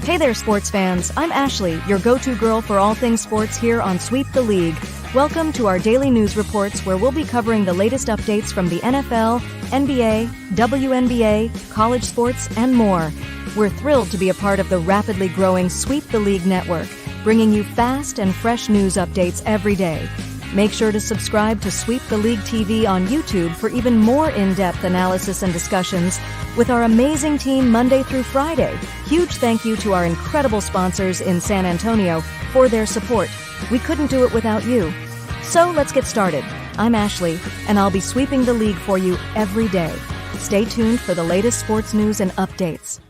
Hey there, sports fans. I'm Ashley, your go-to girl for all things sports here on Sweep the League. Welcome to our daily news reports where we'll be covering the latest updates from the NFL, NBA, WNBA, college sports, and more. We're thrilled to be a part of the rapidly growing Sweep the League network, bringing you fast and fresh news updates every day. Make sure to subscribe to Sweep the League TV on YouTube for even more in-depth analysis and discussions with our amazing team Monday through Friday. Huge thank you to our incredible sponsors in San Antonio for their support. We couldn't do it without you. So let's get started. I'm Ashley, and I'll be sweeping the league for you every day. Stay tuned for the latest sports news and updates.